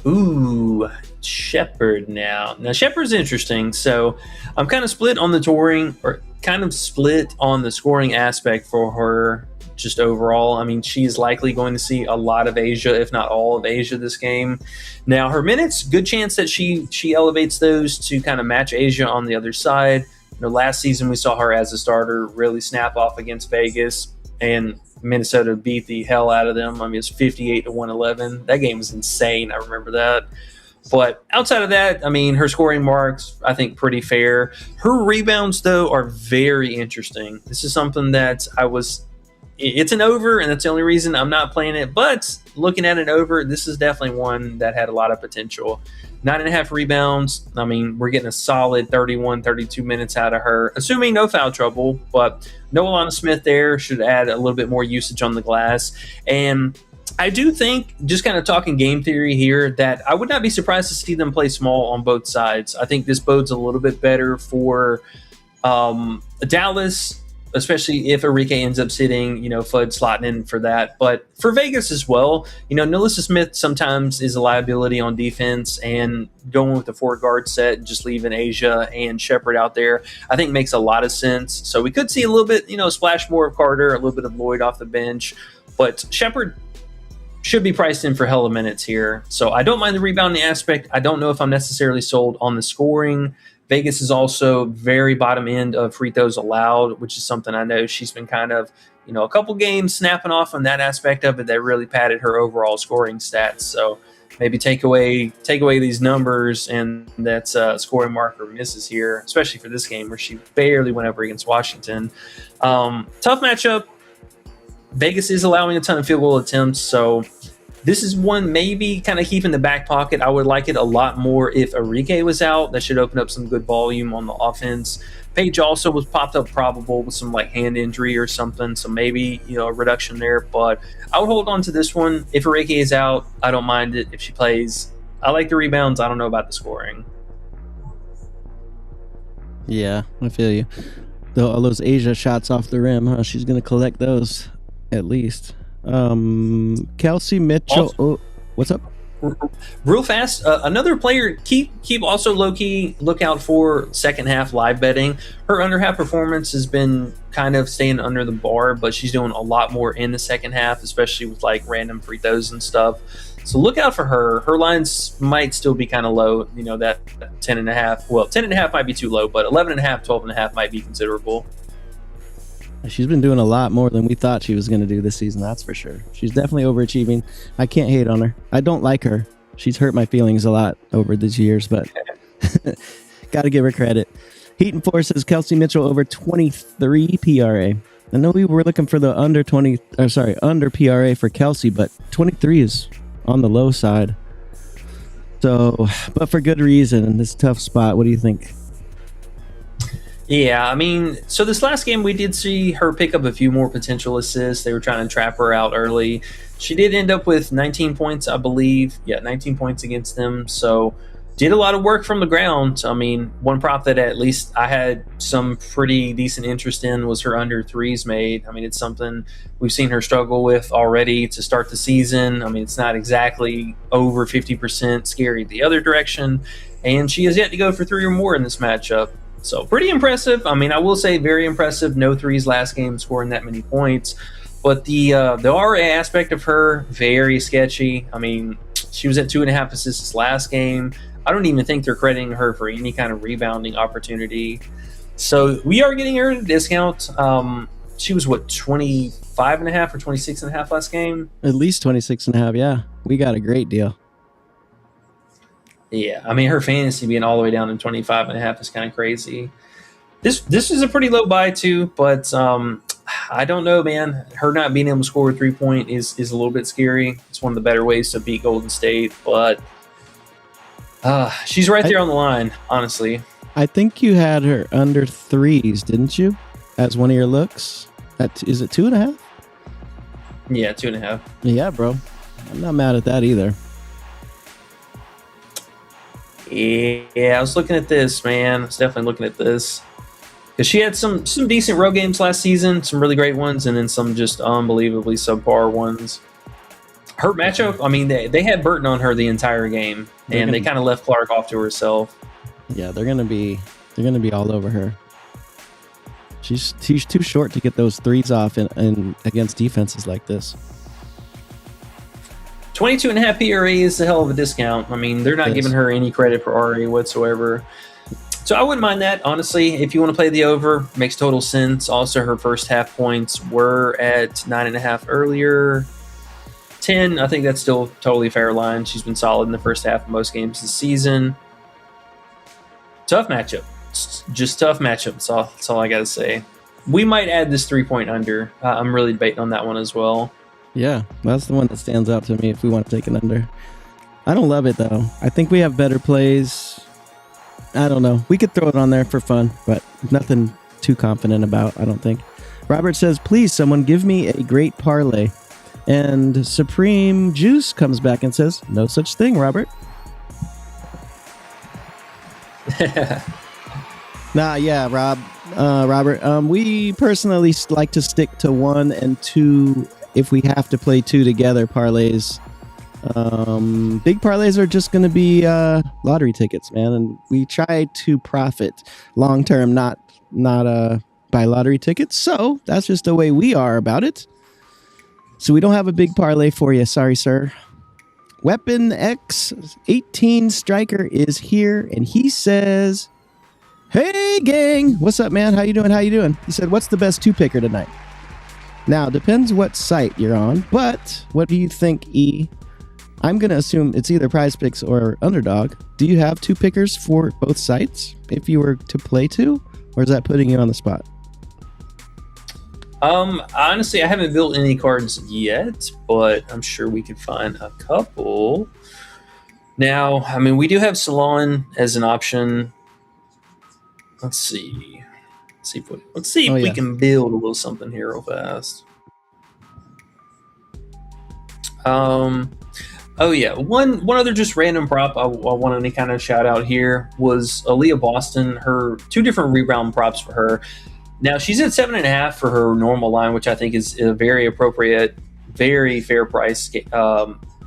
Speaker 4: Ooh, Shepherd now. Now, Shepherd's interesting. So I'm kind of split on the touring, or kind of split on the scoring aspect for her just overall. I mean, she's likely going to see a lot of Asia, if not all of Asia this game. Now, her minutes, good chance that she elevates those to kind of match Asia on the other side. Last season we saw her as a starter really snap off against Vegas, and Minnesota beat the hell out of them. I mean, it's 58-111. That game was insane. I remember that. But outside of that, I mean, her scoring marks, I think, pretty fair. Her rebounds, though, are very interesting. This is something that it's an over, and that's the only reason I'm not playing it. But looking at an over, this is definitely one that had a lot of potential. 9.5 rebounds. I mean, we're getting a solid 31, 32 minutes out of her, assuming no foul trouble. But no Alana Smith there, should add a little bit more usage on the glass. And I do think, just kind of talking game theory here, that I would not be surprised to see them play small on both sides. I think this bodes a little bit better for Dallas, especially if Enrique ends up sitting, Fudd slotting in for that. But for Vegas as well, Nalissa Smith sometimes is a liability on defense, and going with the 4-guard set and just leaving Asia and Shepherd out there, I think makes a lot of sense. So we could see a little bit, splash more of Carter, a little bit of Lloyd off the bench. But Shepherd should be priced in for hella minutes here. So I don't mind the rebounding aspect. I don't know if I'm necessarily sold on the scoring. Vegas is also very bottom end of free throws allowed, which is something I know she's been kind of, a couple games snapping off on that aspect of it that really padded her overall scoring stats. So maybe take away these numbers, and that's scoring marker misses here, especially for this game where she barely went over against Washington. Tough matchup. Vegas is allowing a ton of field goal attempts, so this is one maybe kind of keep in the back pocket. I would like it a lot more if Enrique was out. That should open up some good volume on the offense. Paige also was popped up probable with some like hand injury or something, so maybe a reduction there. But I would hold on to this one. If Enrique is out, I don't mind it if she plays. I like the rebounds. I don't know about the scoring.
Speaker 5: Yeah, I feel you. All those Asia shots off the rim, huh? She's gonna collect those at least. Kelsey Mitchell. What's up?
Speaker 4: Real fast, another player, keep also low-key look out for second half live betting. Her under half performance has been kind of staying under the bar, but she's doing a lot more in the second half, especially with like random free throws and stuff. So look out for her. Her lines might still be kind of low, that 10.5. Well, 10.5 might be too low, but 11.5, 12.5 might be considerable.
Speaker 5: She's been doing a lot more than we thought she was going to do this season, that's for sure. She's definitely overachieving. I can't hate on her. I don't like her. She's hurt my feelings a lot over these years, but got to give her credit. Heaton 4 says Kelsey Mitchell over 23 PRA. I know we were looking for the under PRA for Kelsey, but 23 is on the low side. So, but for good reason in this tough spot. What do you think?
Speaker 4: Yeah, I mean, so this last game we did see her pick up a few more potential assists. They were trying to trap her out early. She did end up with 19 points, I believe. Yeah, 19 points against them. So did a lot of work from the ground. I mean, one prop that at least I had some pretty decent interest in was her under threes made. I mean, it's something we've seen her struggle with already to start the season. I mean, it's not exactly over 50% scary the other direction. And she has yet to go for 3 or more in this matchup. So pretty impressive. I mean, I will say very impressive. No threes last game, scoring that many points. But the RA aspect of her, very sketchy. I mean, she was at 2.5 assists last game. I don't even think they're crediting her for any kind of rebounding opportunity. So we are getting her at a discount. She was, 25.5 or 26.5 last game?
Speaker 5: At least 26.5, yeah. We got a great deal.
Speaker 4: Yeah, I mean, her fantasy being all the way down to 25.5 is kind of crazy. This is a pretty low buy too, but I don't know, man. Her not being able to score a 3-point is a little bit scary. It's one of the better ways to beat Golden State, but she's right there on the line, honestly.
Speaker 5: I think you had her under threes, didn't you? As one of your looks. Is it 2.5?
Speaker 4: Yeah, 2.5.
Speaker 5: Yeah, bro. I'm not mad at that either.
Speaker 4: Yeah, I was looking at this, man. I was definitely looking at this. Because she had some decent road games last season, some really great ones, and then some just unbelievably subpar ones. Her matchup, I mean, they had Burton on her the entire game, and they kind of left Clark off to herself.
Speaker 5: Yeah, they're gonna be all over her. She's too short to get those threes off in against defenses like this.
Speaker 4: 22.5 PRA is a hell of a discount. I mean, they're not giving her any credit for RA whatsoever. So I wouldn't mind that, honestly. If you want to play the over, makes total sense. Also, her first half points were at 9.5 earlier. 10, I think that's still totally fair line. She's been solid in the first half of most games this season. Tough matchup. Just tough matchup. That's all I got to say. We might add this 3-point under. I'm really debating on that one as well.
Speaker 5: Yeah, that's the one that stands out to me if we want to take an under. I don't love it, though. I think we have better plays. I don't know. We could throw it on there for fun, but nothing too confident about, I don't think. Robert says, please, someone give me a great parlay. And Supreme Juice comes back and says, no such thing, Robert. Robert. We personally like to stick to 1 and 2 if we have to play 2 together parlays. Big parlays are just going to be lottery tickets, man, and we try to profit long term, not buy lottery tickets. So that's just the way we are about it. So we don't have a big parlay for you. Sorry, sir. Weapon X 18 Striker is here, and he says, "Hey, gang, what's up, man? How you doing? He said, what's the best 2-picker tonight? Now, depends what site you're on, but what do you think, E? I'm going to assume it's either Prizepicks or Underdog. Do you have two pickers for both sites if you were to play two? Or is that putting you on the spot?
Speaker 4: Honestly, I haven't built any cards yet, but I'm sure we could find a couple. Now, I mean, we do have Salon as an option. Let's see. Let's see if we can build a little something here real fast. Oh yeah, one other just random prop I wanted to kind of shout out here was Aaliyah Boston. Her two different rebound props for her. Now she's at 7.5 for her normal line, which I think is a very appropriate, very fair price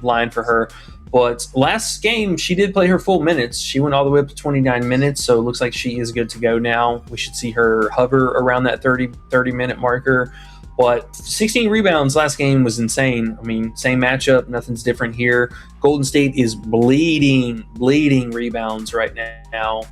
Speaker 4: line for her. But last game, she did play her full minutes. She went all the way up to 29 minutes, so it looks like she is good to go now. We should see her hover around that 30-minute marker. But 16 rebounds last game was insane. I mean, same matchup, nothing's different here. Golden State is bleeding rebounds right now,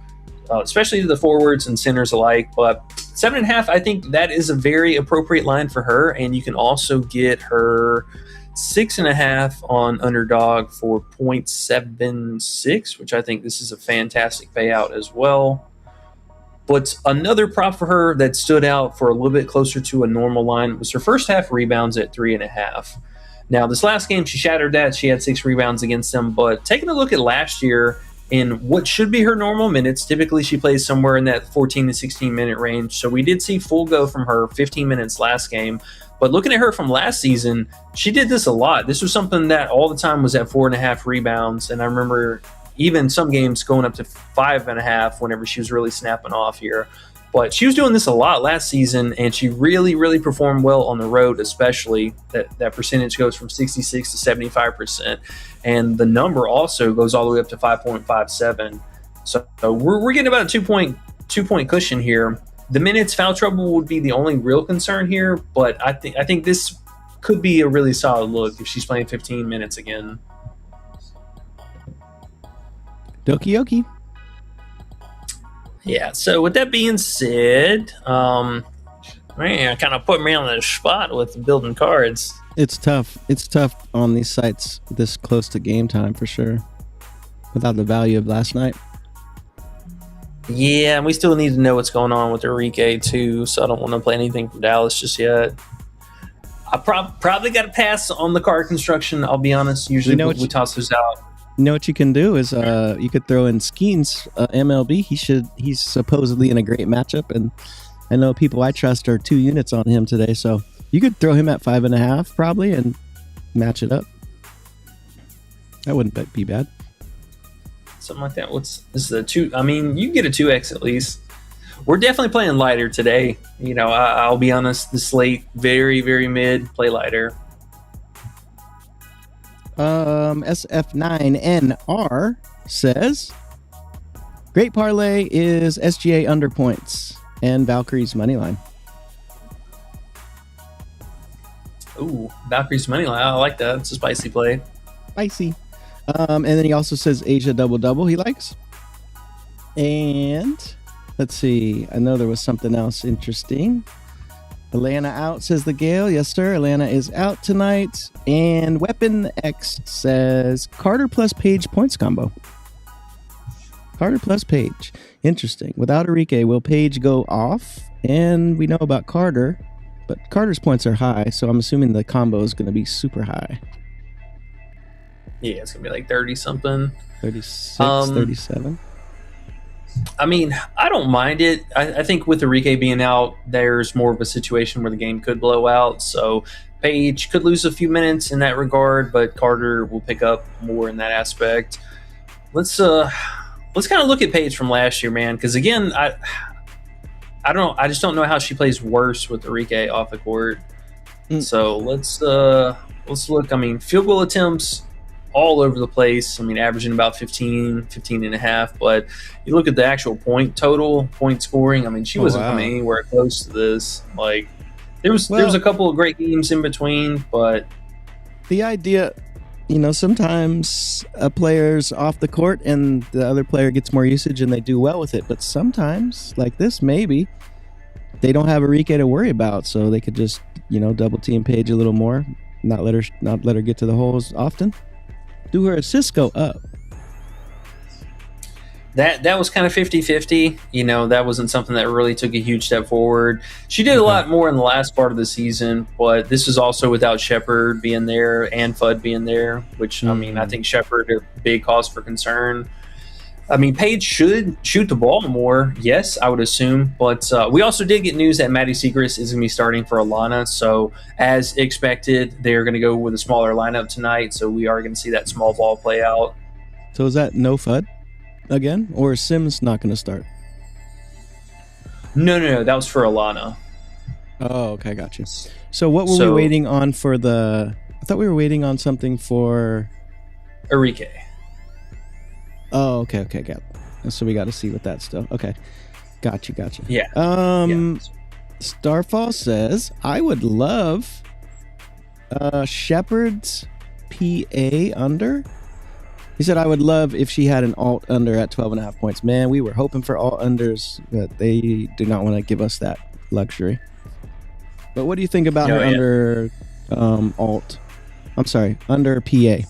Speaker 4: especially to the forwards and centers alike. But 7.5, I think that is a very appropriate line for her. And you can also get her 6.5 on Underdog for 0.76, which I think this is a fantastic payout as well. But another prop for her that stood out for a little bit closer to a normal line was her first half rebounds at 3.5. Now, this last game, she shattered that. She had 6 rebounds against them. But taking a look at last year in what should be her normal minutes, typically she plays somewhere in that 14 to 16-minute range. So we did see full go from her 15 minutes last game. But looking at her from last season, she did this a lot. This was something that all the time was at 4.5 rebounds. And I remember even some games going up to 5.5 whenever she was really snapping off here. But she was doing this a lot last season, and she really performed well on the road, especially. That percentage goes from 66 to 75%. And the number also goes all the way up to 5.57. So we're getting about a two-point cushion here. The minutes foul trouble would be the only real concern here, but I think this could be a really solid look if she's playing 15 minutes again.
Speaker 5: Doki doki.
Speaker 4: Yeah, so with that being said, man, kind of put me on the spot with building cards.
Speaker 5: It's tough. It's tough on these sites this close to game time for sure. Without the value of last night.
Speaker 4: Yeah, and we still need to know what's going on with Enrique too, so I don't want to play anything from Dallas just yet. I probably got to pass on the card construction, I'll be honest. Usually we toss those out.
Speaker 5: You know what you can do is you could throw in Skeen's MLB. He's supposedly in a great matchup, and I know people I trust are 2 units on him today, so you could throw him at 5.5 probably and match it up. That wouldn't be bad.
Speaker 4: Something like that. This is a 2. I mean, you can get a 2x at least. We're definitely playing lighter today. You know, I'll be honest, the slate very mid. Play lighter.
Speaker 5: SF9NR says great parlay is SGA under points and Valkyrie's money line.
Speaker 4: Ooh, Valkyrie's money line. I like that. It's a spicy play.
Speaker 5: Spicy. And then he also says Asia double he likes. And let's see. I know there was something else interesting. Atlanta out, says the Gale. Yes, sir. Atlanta is out tonight. And Weapon X says Carter plus Page points combo. Carter plus Page. Interesting. Without Enrique, will Page go off? And we know about Carter, but Carter's points are high, so I'm assuming the combo is going to be super high.
Speaker 4: Yeah, it's going to be like 30-something.
Speaker 5: 36, 37.
Speaker 4: I mean, I don't mind it. I think with Enrique being out, there's more of a situation where the game could blow out. So Page could lose a few minutes in that regard, but Carter will pick up more in that aspect. Let's kind of look at Page from last year, man. Because again, I just don't know how she plays worse with Enrique off the court. So let's look. I mean, field goal attempts all over the place. I mean, averaging about 15 and a half. But you look at the actual point scoring. I mean, she wasn't coming anywhere close to this. Like, there was a couple of great games in between, but
Speaker 5: the idea, sometimes a player's off the court and the other player gets more usage and they do well with it. But sometimes, like this, maybe they don't have Enrique to worry about, so they could just, double team Page a little more, not let her get to the holes often. Do her assists go up?
Speaker 4: That was kind of 50-50. You know, that wasn't something that really took a huge step forward. She did a lot more in the last part of the season, but this is also without Shepard being there and Fudd being there, which, I mean, I think Shepard a big cause for concern. I mean, Paige should shoot the ball more, yes, I would assume. But we also did get news that Maddie Siegrist is going to be starting for Alana. So, as expected, they're going to go with a smaller lineup tonight. So, we are going to see that small ball play out.
Speaker 5: So, is that no Fudd again? Or is Sims not going to start?
Speaker 4: No. That was for Alana.
Speaker 5: Oh, okay. Got you. So, what were we waiting on for the... I thought we were waiting on something for...
Speaker 4: Arike.
Speaker 5: Oh, okay, got it. So we got to see what that's still. Okay, got you.
Speaker 4: Yeah.
Speaker 5: Starfall says I would love Shepard's PA under. He said I would love if she had an alt under at 12.5 points. Man, we were hoping for alt unders, but they do not want to give us that luxury. But what do you think about her under alt? I'm sorry, under PA.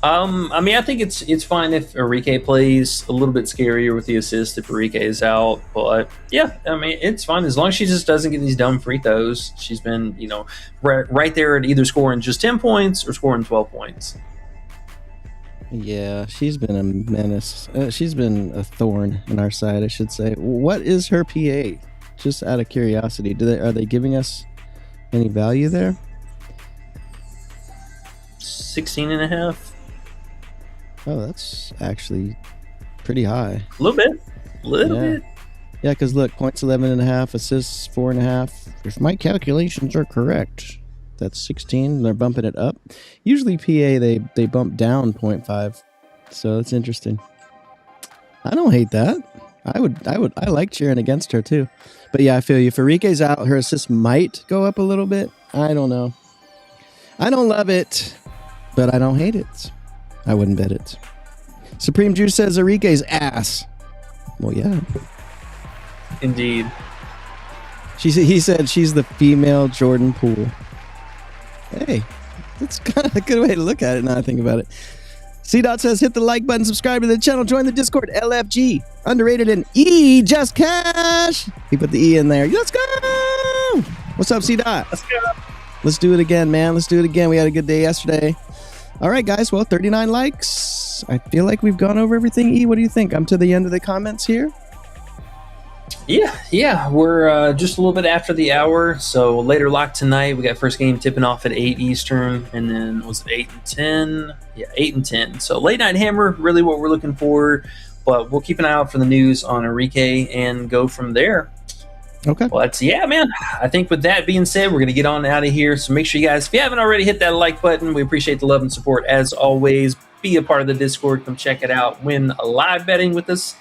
Speaker 4: I mean, I think it's fine if Arike plays. A little bit scarier with the assist if Arike is out, but yeah, I mean, it's fine as long as she just doesn't get these dumb free throws. She's been, you know, right there at either scoring just 10 points or scoring 12 points.
Speaker 5: Yeah, she's been a menace. She's been a thorn in our side, I should say. What is her PA? Just out of curiosity, are they giving us any value there?
Speaker 4: 16.5.
Speaker 5: Oh, that's actually pretty high.
Speaker 4: A little bit.
Speaker 5: Yeah, because look, points 11.5, assists 4.5. If my calculations are correct, that's 16. They're bumping it up. Usually PA they bump down 0.5, so it's interesting. I don't hate that. I like cheering against her too. But yeah, I feel you. If Arike's out, her assist might go up a little bit. I don't know. I don't love it, but I don't hate it. I wouldn't bet it. Supreme Juice says Arike's ass. Well, yeah.
Speaker 4: Indeed.
Speaker 5: He said she's the female Jordan Poole. Hey, that's kind of a good way to look at it now I think about it. C-Dot says hit the like button, subscribe to the channel, join the Discord, LFG, underrated, and E, just cash. He put the E in there. Let's go! What's up, C-Dot?
Speaker 4: Let's go.
Speaker 5: Let's do it again, man. Let's do it again. We had a good day yesterday. All right, guys. Well, 39 likes. I feel like we've gone over everything. E, what do you think? I'm to the end of the comments here.
Speaker 4: Yeah. We're just a little bit after the hour. So later lock tonight. We got first game tipping off at 8 Eastern. And then was it 8 and 10? Yeah, 8 and 10. So late night hammer, really what we're looking for. But we'll keep an eye out for the news on Arike and go from there.
Speaker 5: Okay.
Speaker 4: Well, man. I think with that being said, we're going to get on out of here. So make sure you guys, if you haven't already, hit that like button. We appreciate the love and support as always. Be a part of the Discord. Come check it out. Win live betting with us.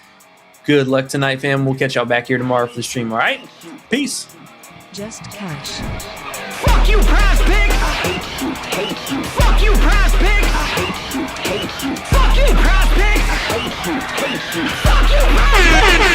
Speaker 4: Good luck tonight, fam. We'll catch y'all back here tomorrow for the stream. All right? Peace.
Speaker 6: Just cash.
Speaker 1: Fuck you, Prizepicks! Hate you. Fuck you, Prizepicks! Hate you. Fuck you, Prizepicks! Hate you. Fuck you, Prizepicks!